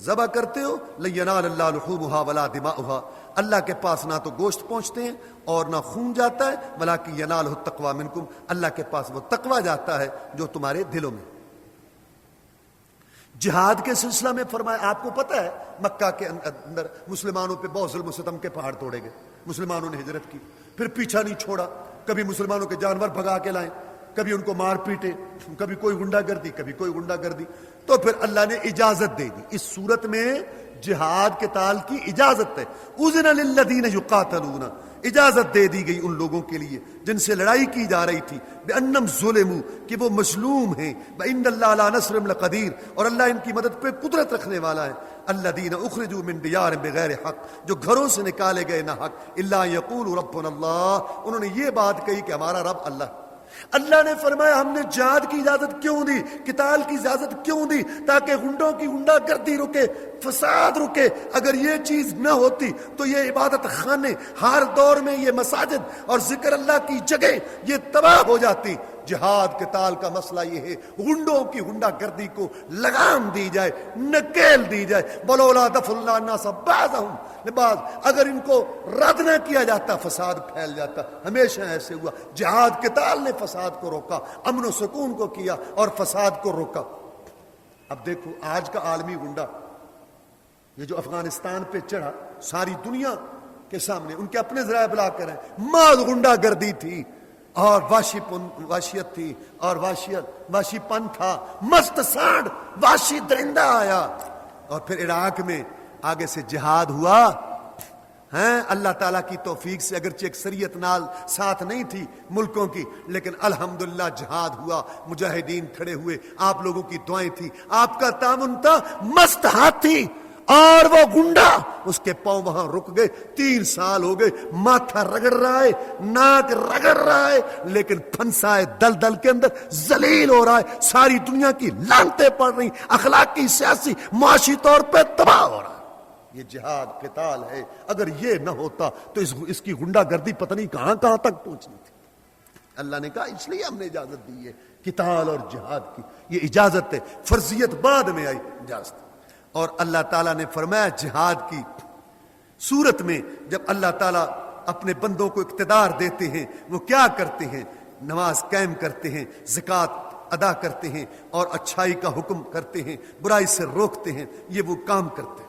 ذبح کرتے ہو لن ینال اللہ لحومها ولا دماؤها، اللہ کے پاس نہ تو گوشت پہنچتے ہیں اور نہ خون جاتا ہے، ولکن ینالہ التقوی منکم، اللہ کے پاس وہ تقوی جاتا ہے جو تمہارے دلوں میں۔ جہاد کے سلسلہ میں فرمایا آپ کو پتہ ہے مکہ کے اندر مسلمانوں پہ بہت ظلم و ستم کے پہاڑ توڑے گئے، مسلمانوں نے ہجرت کی، پھر پیچھا نہیں چھوڑا، کبھی مسلمانوں کے جانور بھگا کے لائیں، کبھی ان کو مار پیٹے، کبھی کوئی غنڈہ گردی، کبھی کوئی غنڈہ گردی، تو پھر اللہ نے اجازت دے دی۔ اس صورت میں جہاد قتال کی اجازت ہے، اذن للذین یقاتلون، اجازت دے دی گئی ان لوگوں کے لیے جن سے لڑائی کی جا رہی تھی، بأنہم ظلموا، کہ وہ مظلوم ہیں، وإن اللہ علی نصرہم لقدیر، اور اللہ ان کی مدد پہ قدرت رکھنے والا ہے، الذین اخرجوا من دیارہم بغیر حق، جو گھروں سے نکالے گئے نہ حق، الا یقولوا ربنا اللہ، انہوں نے یہ بات کہی کہ ہمارا رب اللہ۔ اللہ نے فرمایا ہم نے جہاد کی اجازت کیوں دی، قتال کی اجازت کیوں دی؟ تاکہ غنڈوں کی غنڈہ گردی رکے، فساد رکے۔ اگر یہ چیز نہ ہوتی تو یہ عبادت خانے، ہر دور میں یہ مساجد اور ذکر اللہ کی جگہ یہ تباہ ہو جاتی۔ جہاد قتال کا مسئلہ یہ ہے غنڈوں کی غنڈہ گردی کو لگام دی جائے، نکیل دی جائے۔ ولولا دفع اللہ الناس بعضهم لبعض، اگر ان کو رد نہ کیا جاتا فساد پھیل جاتا۔ ہمیشہ ایسے ہوا، جہاد قتال نے فساد کو روکا، امن و سکون کو کیا اور فساد کو روکا۔ اب دیکھو آج کا عالمی غنڈہ یہ جو افغانستان پہ چڑھا، ساری دنیا کے سامنے ان کے اپنے ذرائع ابلاغ کر رہے ہیں، ماذ غنڈہ گردی تھی اور واشیت تھی اور واشی پن تھا، مست سانڈ واشی درندہ آیا۔ اور پھر عراق میں آگے سے جہاد ہوا ہیں، اللہ تعالیٰ کی توفیق سے، اگرچہ اکثریت نال ساتھ نہیں تھی ملکوں کی، لیکن الحمدللہ جہاد ہوا، مجاہدین کھڑے ہوئے، آپ لوگوں کی دعائیں تھی، آپ کا تعاون تھا، مست ہاتھی اور وہ گنڈا اس کے پاؤں وہاں رک گئے۔ 3 سال ہو گئے، ماتھا رگڑ رہا ہے، ناک رگڑ رہا ہے، لیکن پھنسائے دل کے اندر ذلیل ہو رہا ہے، ساری دنیا کی لعنتیں پڑ رہی، اخلاقی، سیاسی، معاشی طور پہ تباہ ہو رہا ہے۔ یہ جہاد قتال ہے، اگر یہ نہ ہوتا تو اس کی غنڈہ گردی پتہ نہیں کہاں تک پہنچنی تھی۔ اللہ نے کہا اس لیے ہم نے اجازت دی ہے قتال اور جہاد کی، یہ اجازت ہے، فرضیت بعد میں آئی اجازت۔ اور اللہ تعالیٰ نے فرمایا جہاد کی صورت میں جب اللہ تعالیٰ اپنے بندوں کو اقتدار دیتے ہیں وہ کیا کرتے ہیں؟ نماز قائم کرتے ہیں، زکوٰۃ ادا کرتے ہیں اور اچھائی کا حکم کرتے ہیں، برائی سے روکتے ہیں، یہ وہ کام کرتے ہیں۔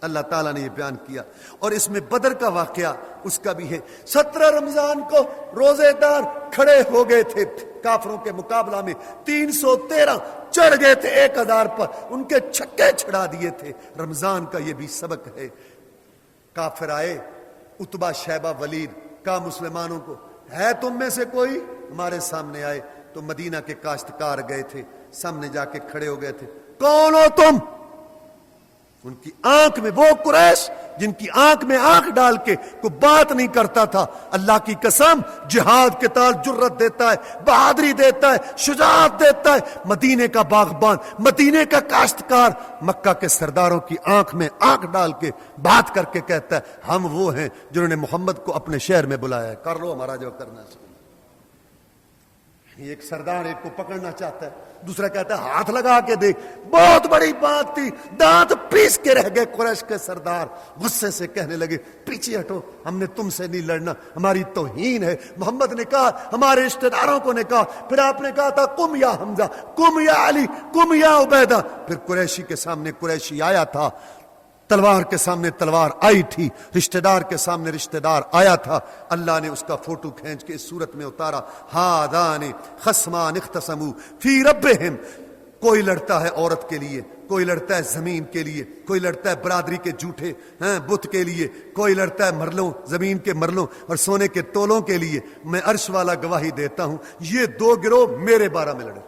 اللہ تعالیٰ نے یہ بیان کیا۔ اور اس میں بدر کا واقعہ اس کا بھی ہے۔ 17 رمضان کو روزے دار کھڑے ہو گئے تھے کافروں کے مقابلہ میں، 313 چڑھ گئے تھے 1000 پر، ان کے چھکے چھڑا دیے تھے۔ رمضان کا یہ بھی سبق ہے۔ کافر آئے، عتبہ، شیبہ، ولید، کہا مسلمانوں کو ہے تم میں سے کوئی؟ ہمارے سامنے آئے، تو مدینہ کے کاشتکار گئے تھے, سامنے جا کے کھڑے ہو گئے تھے. کون ہو تم؟ ان کی آنکھ میں, وہ قریش جن کی آنکھ میں آنکھ ڈال کے کوئی بات نہیں کرتا تھا, اللہ کی قسم جہاد کے تال جرت دیتا ہے, بہادری دیتا ہے, شجاعت دیتا ہے. مدینے کا باغبان, مدینے کا کاشتکار مکہ کے سرداروں کی آنکھ میں آنکھ ڈال کے بات کر کے کہتا ہے ہم وہ ہیں جنہوں نے محمد کو اپنے شہر میں بلایا ہے, کر لو ہمارا جو کرنا ہے. ایک سردار ایک کو پکڑنا چاہتا ہے, دوسرا کہتا ہے ہاتھ لگا کے دیکھ. بہت بڑی بات تھی, دانت پیس کے رہ گئے. قریش کے سردار غصے سے کہنے لگے پیچھے ہٹو, ہم نے تم سے نہیں لڑنا, ہماری توہین ہے. محمد نے کہا, ہمارے رشتہ داروں کو نے کہا, پھر آپ نے کہا تھا قم یا حمزہ, قم یا علی, قم یا عبیدہ. پھر قریشی کے سامنے قریشی آیا تھا, تلوار کے سامنے تلوار آئی تھی, رشتہ دار کے سامنے رشتہ دار آیا تھا. اللہ نے اس کا فوٹو کھینچ کے اس صورت میں اتارا, ہادان خصمان اختصموا فی ربہم. کوئی لڑتا ہے عورت کے لیے, کوئی لڑتا ہے زمین کے لیے, کوئی لڑتا ہے برادری کے جھوٹے بت کے لیے, کوئی لڑتا ہے مرلوں, زمین کے مرلوں اور سونے کے تولوں کے لیے. میں عرش والا گواہی دیتا ہوں یہ دو گروہ میرے بارے میں لڑے,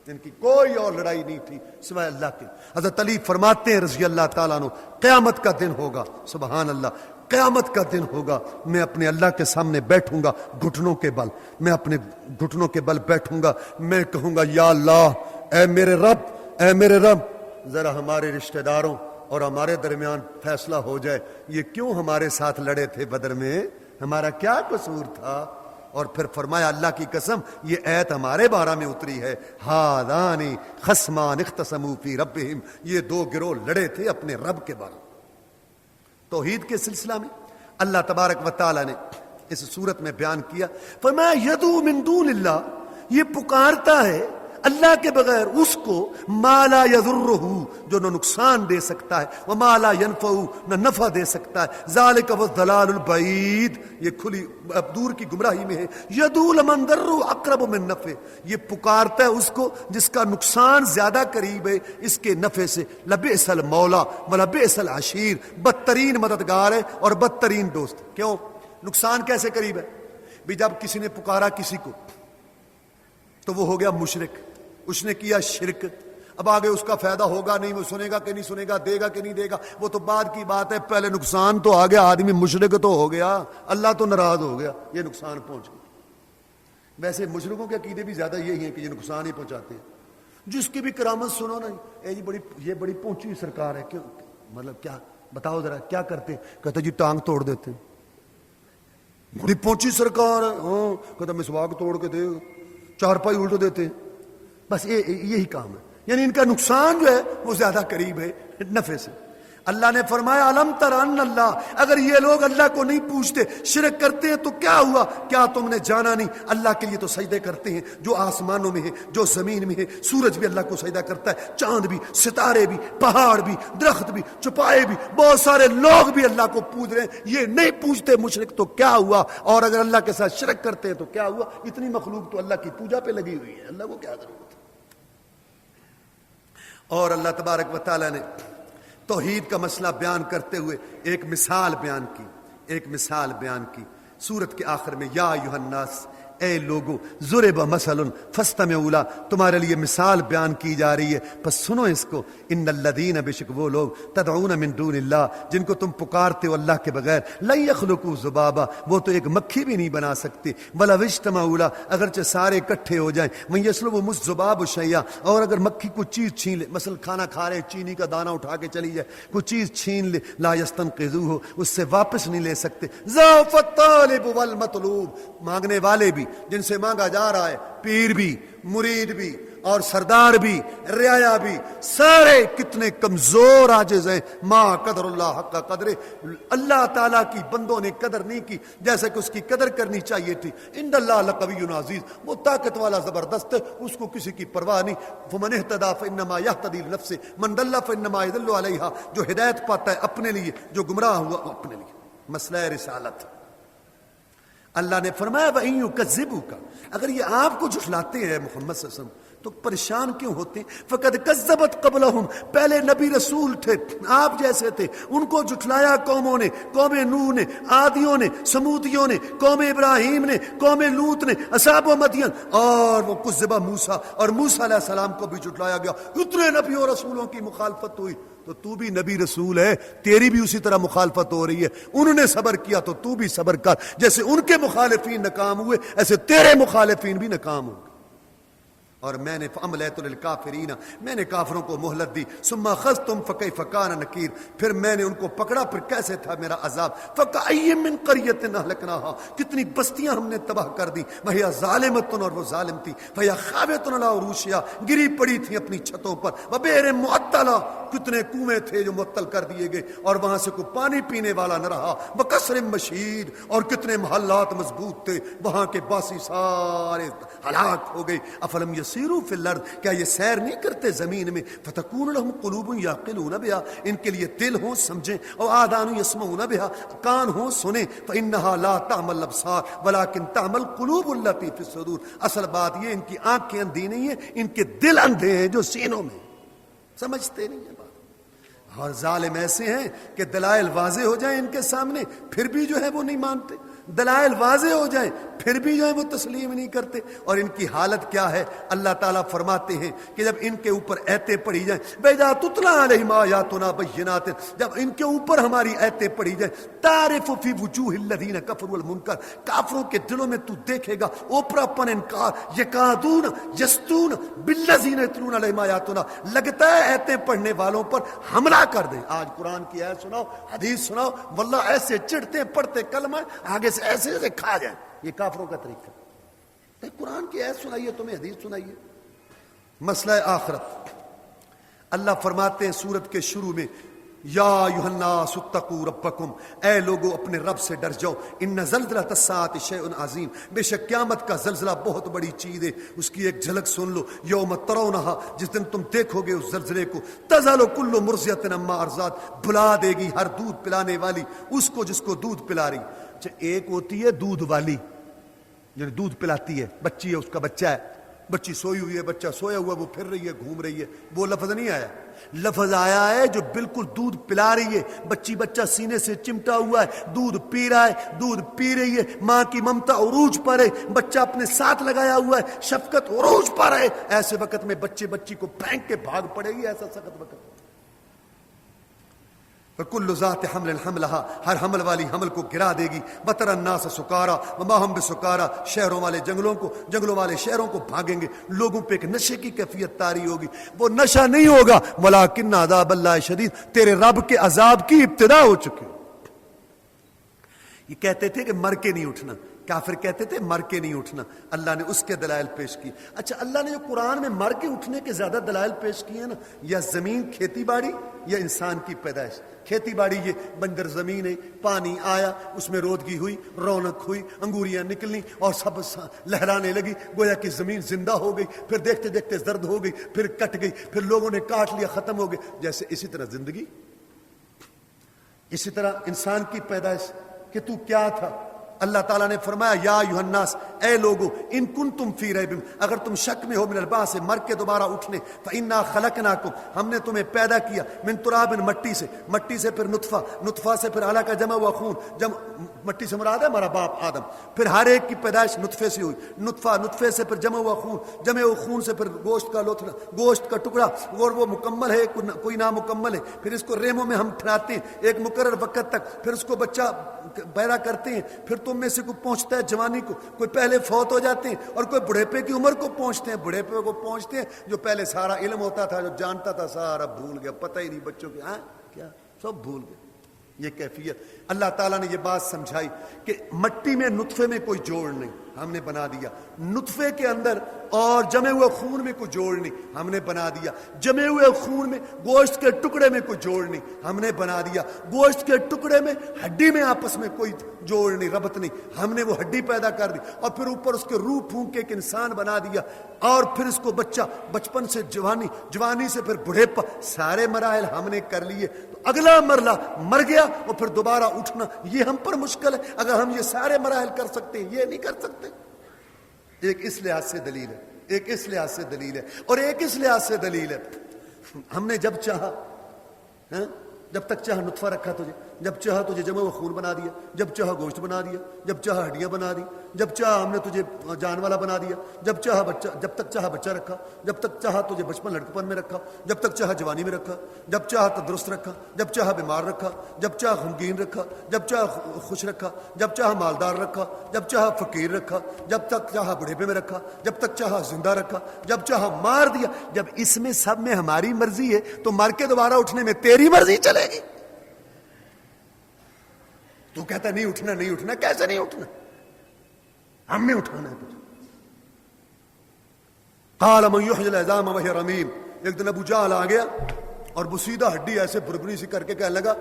ان کی کوئی اور لڑائی نہیں تھی سوائے اللہ کے. حضرت علی فرماتے ہیں رضی اللہ تعالیٰ عنہ, قیامت کا دن ہوگا, سبحان اللہ, قیامت کا دن ہوگا, میں اپنے اللہ کے سامنے بیٹھوں گا گھٹنوں کے بل, میں اپنے گھٹنوں کے بل بیٹھوں گا. میں کہوں گا یا اللہ, اے میرے رب, اے میرے رب, ذرا ہمارے رشتہ داروں اور ہمارے درمیان فیصلہ ہو جائے. یہ کیوں ہمارے ساتھ لڑے تھے بدر میں, ہمارا کیا قصور تھا؟ اور پھر فرمایا اللہ کی قسم یہ ایت ہمارے بارے میں اتری ہے, ہادان خصمان اختصموا فی ربہم. یہ دو گروہ لڑے تھے اپنے رب کے بارے میں. توحید کے سلسلہ میں اللہ تبارک و تعالی نے اس صورت میں بیان کیا, فرمایا یدعو من دون اللہ, یہ پکارتا ہے اللہ کے بغیر اس کو ما لا یضرہ, جو نہ نقصان دے سکتا ہے, وما لا ینفع, نہ نفع دے سکتا ہے. ذالک والضلال البعید, یہ کھلی اب دور کی گمراہی میں ہے. یدعو لمن ضرہ اقرب من نفع, یہ پکارتا ہے اس کو جس کا نقصان زیادہ قریب ہے اس کے نفع سے. لبئس المولا ولبئس العشیر, بدترین مددگار ہے اور بدترین دوست. کیوں نقصان کیسے قریب ہے؟ بھی جب کسی نے پکارا کسی کو تو وہ ہو گیا مشرک, اس نے کیا شرک. اب آگے اس کا فائدہ ہوگا نہیں, وہ سنے گا کہ نہیں سنے گا, دے گا کہ نہیں دے گا, وہ تو بعد کی بات ہے. پہلے نقصان تو آ گیا, آدمی مشرک تو ہو گیا, اللہ تو ناراض ہو گیا, یہ نقصان پہنچ گیا. ویسے مشرکوں کے عقیدے بھی زیادہ یہی ہیں کہ یہ نقصان ہی پہنچاتے ہیں. جس کی بھی کرامت سنو نا, یہ بڑی پہنچی ہوئی سرکار ہے, کیوں مطلب کیا بتاؤ ذرا کیا کرتے ہیں؟ کہتے جی ٹانگ توڑ دیتے ہیں. بڑی پہنچی سرکار ہے, ہاں کہتا مسواک توڑ کے دے, چارپائی الٹ دیتے ہیں. بس یہی کام ہے, یعنی ان کا نقصان جو ہے وہ زیادہ قریب ہے نفع سے. اللہ نے فرمایا الم تر ان اللہ, اگر یہ لوگ اللہ کو نہیں پوچھتے, شرک کرتے ہیں تو کیا ہوا؟ کیا تم نے جانا نہیں اللہ کے لیے تو سجدے کرتے ہیں جو آسمانوں میں ہے, جو زمین میں ہے. سورج بھی اللہ کو سجدہ کرتا ہے, چاند بھی, ستارے بھی, پہاڑ بھی, درخت بھی, چوپائے بھی, بہت سارے لوگ بھی اللہ کو پوج رہے ہیں. یہ نہیں پوچھتے مشرک تو کیا ہوا؟ اور اگر اللہ کے ساتھ شرک کرتے ہیں تو کیا ہوا؟ اتنی مخلوق تو اللہ کی پوجا پہ لگی ہوئی ہے, اللہ کو کیا ضرورت ہے. اور اللہ تبارک و تعالی نے توحید کا مسئلہ بیان کرتے ہوئے ایک مثال بیان کی سورت کے آخر میں, یا ایھا الناس, اے لوگو, ضرب مثل فاستمعوا لہ, تمہارے لیے مثال بیان کی جا رہی ہے پس سنو اس کو. ان الذین, بے شک وہ لوگ, تدعون من دون اللہ, جن کو تم پکارتے ہو اللہ کے بغیر, لن یخلقوا ذبابا, وہ تو ایک مکھی بھی نہیں بنا سکتے. ولو اجتمعوا لہ, اگرچہ سارے اکٹھے ہو جائیں. من یسلبهم الذباب شیئا, اور اگر مکھی کوئی چیز چھین لے, مثلا کھانا کھا رہے چینی کا دانہ اٹھا کے چلی جائے, کوئی چیز چھین لے, لا یستنقذوہ, اس سے واپس نہیں لے سکتے. ضعف الطالب والمطلوب, مانگنے والے بھی, جن سے مانگا جا رہا ہے, پیر بھی, مرید بھی, اور سردار بھی, رعایا بھی, سارے کتنے کمزور عاجز ہیں. ما قدر اللہ حق قدر, اللہ تعالیٰ کی بندوں نے قدر نہیں کی جیسے کہ اس کی قدر کرنی چاہیے تھی. ان اللہ لقوی عزیز, وہ طاقت والا زبردست ہے, اس کو کسی کی پرواہ نہیں. فمن اہتدی فانما یہتدی لنفسہ من ضل فانما یضل علیہا, جو ہدایت پاتا ہے اپنے لیے, جو گمراہ ہوا وہ اپنے لیے. مسئلہ رسالت. اللہ نے فرمایا وَإِن يُكَذِّبُوكَ, اگر یہ آپ کو جھٹلاتے ہیں محمد صلی اللہ علیہ وسلم, تو پریشان کیوں ہوتے ہیں؟ فقد کذبت قبلہم، پہلے نبی رسول تھے آپ جیسے تھے، ان کو جھٹلایا قوموں نے، قوم نوح نے، عادیوں نے، سمودیوں نے، قوم ابراہیم نے، قوم لوط نے، اصحاب مدین، اور وہ کذب موسیٰ، اور موسیٰ علیہ السلام کو بھی جھٹلایا گیا۔ اتنے نبیوں اور رسولوں کی مخالفت ہوئی، تو تو بھی نبی رسول ہے، تیری بھی اسی طرح مخالفت ہو رہی ہے۔ انہوں نے صبر کیا تو تو بھی صبر کر، جیسے ان کے مخالفین ناکام ہوئے ایسے تیرے مخالفین بھی ناکام ہوں گے۔ اور میں نے فَأَمْلَيْتُ لِلْكَافِرِينَ، میں نے کافروں کو مہلت دی، ثُمَّ أَخَذْتُمْ فَكَيْفَ كَانَ نَكِيرِ، پھر میں نے ان کو پکڑا، پھر کیسے تھا میرا عذاب۔ فَكَأَيٍّ مِّن قَرْيَةٍ أَهْلَكْنَاهَا، کتنی بستیاں ہم نے تباہ کر دی، وَهِيَ ظَالِمَةٌ، اور وہ ظالم تھی، فَهِيَ خَاوِيَةٌ عَلَىٰ عُرُوشِهَا، گری پڑی تھی اپنی چھتوں پر، وَبِئْرٍ مُعَطَّلَةٍ، کتنے کنویں تھے جو معطل کر دیے گئے اور وہاں سے کوئی پانی پینے والا نہ رہا، وَقَصْرٍ مَشِيدٍ، اور کتنے محلات مضبوط تھے، وہاں کے باسی سارے ہلاک ہو گئے۔ أَفَلَمْ يَسِيرُوا فِي الْأَرْضِ، کیا یہ سیر نہیں کرتے زمین میں، فَتَكُونُ لَهُمْ قُلُوبٌ يَعْقِلُونَ بِهَا، ان کے لیے دل ہوں سمجھیں، اور آذان يَسْمَعُونَ بِهَا، کان ہوں سنیں، فَإِنَّهَا لَا تَعْمَى الْأَبْصَارُ وَلَكِنْ تَعْمَى الْقُلُوبُ الَّتِي فِي الصُّدُورِ، اصل بات یہ ان کی آنکھیں اندھی نہیں ہیں، ان کے دل اندھے ہیں جو سینوں میں، سمجھتے نہیں ہیں بات۔ اور ظالم ایسے ہیں کہ دلائل واضح ہو جائیں ان کے سامنے پھر بھی جو ہے وہ نہیں مانتے، دلائل واضح ہو جائیں پھر بھی جو ہے وہ تسلیم نہیں کرتے۔ اور ان کی حالت کیا ہے؟ اللہ تعالیٰ فرماتے ہیں کہ جب ان کے اوپر ایتیں پڑھی جائیں، وَإِذَا تُتْلَىٰ عَلَيْهِمْ آيَاتُنَا بَيِّنَاتٍ، جب ان کے اوپر ہماری ایتیں پڑھی جائیں، تَعْرِفُ فِي وُجُوهِ الَّذِينَ كَفَرُوا الْمُنكَرَ، کافروں کے دلوں میں تو دیکھے گا اوپرا پن انکار، یکادون یستون بالذین یتلون علیہم آیاتنا، لگتا ہے ایتیں پڑھنے والوں پر حملہ کر دیں۔ آج قرآن کی آیت سناؤ، حدیث سناؤ، واللہ ایسے چڑھتے ہیں، پڑھتے کلمہ آگے سے ایسے ایسے کھا جائیں۔ یہ کافروں کا طریقہ، قرآن کی آیت سنائیے، تمہیں حدیث سنائیے۔ مسئلہ آخرت، اللہ فرماتے ہیں سورت کے شروع میں، یا ایھا الناس اتقوا ربکم، اے لوگو اپنے رب سے ڈر جاؤ، ان زلزلۃ الساعۃ شیء عظیم، بے شک قیامت کا زلزلہ بہت بڑی چیز ہے۔ اس کی ایک جھلک سن لو، یوم ترونھا، جس دن تم دیکھو گے اس زلزلے کو، تذہل کل مرضعۃ عما ارضعت، بھلا دے گی ہر دودھ پلانے والی اس کو جس کو دودھ پلا رہی۔ اچھا، ایک ہوتی ہے دودھ والی، یعنی دودھ پلاتی ہے، بچی ہے، اس کا بچہ ہے، بچی سوئی ہوئی ہے، بچہ سویا ہوا ہے، وہ پھر رہی ہے، گھوم رہی ہے، وہ لفظ نہیں آیا۔ لفظ آیا ہے جو بالکل دودھ پلا رہی ہے، بچہ سینے سے چمٹا ہوا ہے، دودھ پی رہا ہے، دودھ پی رہی ہے، ماں کی ممتا عروج پر ہے، بچہ اپنے ساتھ لگایا ہوا ہے، شفقت عروج پر ہے۔ ایسے وقت میں بچی کو پھینک کے بھاگ پڑے گی، ایسا سخت وقت۔ فَكُلُّ ذَاتِ حَمْلٍ حَمْلَهَا، ہر حمل والی حمل کو گرا دے گی۔ وَتَرَى النَّاسَ سُكَارَىٰ وَمَا هُم بِسُكَارَىٰ، شہروں والے جنگلوں والے شہروں کو بھاگیں گے، لوگوں پہ ایک نشے کی کیفیت طاری ہوگی، وہ نشہ نہیں ہوگا، وَلَٰكِنَّ عَذَابَ اللَّهِ شَدِيدٌ، تیرے رب کے عذاب کی ابتدا ہو چکی۔ یہ کہتے تھے کہ مر کے نہیں اٹھنا، کافر کہتے تھے مر کے نہیں اٹھنا، اللہ نے اس کے دلائل پیش کی۔ اچھا، اللہ نے جو قرآن میں مر کے اٹھنے کے زیادہ دلائل پیش کیے ہیں نا، یا زمین کھیتی باڑی یا انسان کی پیدائش۔ کھیتی باڑی یہ بنجر زمین ہے، پانی آیا، اس میں رودگی ہوئی، رونق ہوئی، انگوریاں نکلیں اور سب لہرانے لگی، گویا کہ زمین زندہ ہو گئی، پھر دیکھتے دیکھتے زرد ہو گئی، پھر کٹ گئی، پھر لوگوں نے کاٹ لیا، ختم ہو گئی۔ جیسے اسی طرح زندگی، اسی طرح انسان کی پیدائش کہ تو کیا تھا۔ اللہ تعالیٰ نے فرمایا، یا ایھا الناس، اے لوگو، ان کنتم فی ریب، اگر تم شک میں ہو من البعث، مر کے دوبارہ اٹھنے، فانا خلقناکم، ہم نے تمہیں پیدا کیا، من تراب، مٹی سے پھر نطفہ سے پھر علقہ جمع ہوا خون، مٹی سے مراد ہے ہمارا باپ آدم، پھر ہر ایک کی پیدائش نطفے سے ہوئی، نطفے سے پھر جمع ہوا خون، جمع ہوا خون سے پھر گوشت کا ٹکڑا، اور وہ مکمل ہے کوئی نامکمل ہے، پھر اس کو ریموں میں ہم ٹھہراتے ہیں ایک مقرر وقت تک، پھر اس کو بچہ پیدا کرتے ہیں، پھر تم میں سے کوئی پہنچتا ہے جوانی کو، کوئی پہلے فوت ہو جاتے ہیں، اور کوئی بڑھیپے کی عمر کو پہنچتے ہیں، جو پہلے سارا علم ہوتا تھا، جو جانتا تھا، سارا بھول گیا، پتہ ہی نہیں بچوں کے، کیا سب بھول گئے۔ یہ کیفیت اللہ تعالیٰ نے یہ بات سمجھائی کہ مٹی میں نطفے میں کوئی جوڑ نہیں، ہم نے بنا دیا، نطفے کے اندر اور جمے ہوئے خون میں کوئی جوڑ نہیں، ہم نے بنا دیا، جمے ہوئے خون میں گوشت کے ٹکڑے میں کوئی جوڑ نہیں، ہم نے بنا دیا، گوشت کے ٹکڑے میں ہڈی میں آپس میں کوئی جوڑ نہیں، ربط نہیں، ہم نے وہ ہڈی پیدا کر دی، اور پھر اوپر اس کے روح پھونک کے ایک انسان بنا دیا، اور پھر اس کو بچہ، بچپن سے جوانی سے پھر بڑھیپا، سارے مراحل ہم نے کر لیے، تو اگلا مرحلہ مر گیا اور پھر دوبارہ اٹھنا، یہ ہم پر مشکل ہے۔ اگر ہم یہ سارے مراحل کر سکتے ہیں، یہ نہیں کر سکتے۔ ایک اس لحاظ سے دلیل ہے، ایک اس لحاظ سے دلیل ہے، اور ایک اس لحاظ سے دلیل ہے، ہم نے جب چاہا، جب تک چاہا نطفہ رکھا تجھے، جب چاہا تجھے جمع و خون بنا دیا، جب چاہا گوشت بنا دیا، جب چاہا ہڈیاں بنا دی، جب چاہا ہم نے تجھے جان والا بنا دیا، جب چاہا بچہ، جب تک چاہا بچہ رکھا، جب تک چاہا تجھے بچپن لڑکپن میں رکھا، جب تک چاہا جوانی میں رکھا، جب چاہا تندرست رکھا، جب چاہا بیمار رکھا، جب چاہا غمگین رکھا، جب چاہا خوش رکھا، جب چاہا مالدار رکھا، جب چاہا فقیر رکھا، جب تک چاہا بڑھیپے میں رکھا، جب تک چاہا زندہ رکھا، جب چاہا مار دیا۔ جب اس میں سب میں ہماری مرضی ہے تو مر کے دوبارہ اٹھنے میں تیری مرضی چلے گی؟ تو کہتا نہیں اٹھنا، نہیں اٹھنا، کیسے نہیں اٹھنا؟ ہم نے اٹھانا ہے تجھے۔ قال من یحیی العظام وہی رمیم، ایک دن ابو جہل آ گیا اور بسیدہ ہڈی ایسے بھربھری سی کر کے کہنے لگا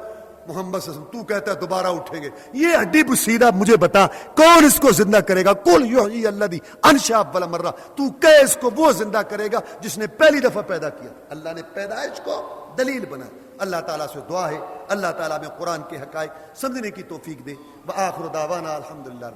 محمد صلی اللہ علیہ وسلم تو کہتا ہے دوبارہ اٹھیں گے، یہ ہڈی بسیدہ مجھے بتا کون اس کو زندہ کرے گا؟ قل یحیی الذی انشأ اول مرہ، تو کہ اس کو وہ زندہ کرے گا جس نے پہلی دفعہ پیدا کیا۔ اللہ نے پیدائش کو دلیل بنا۔ اللہ تعالیٰ سے دعا ہے اللہ تعالیٰ میں قرآن کے حقائق سمجھنے کی توفیق دے۔ وآخر دعوانا الحمدللہ۔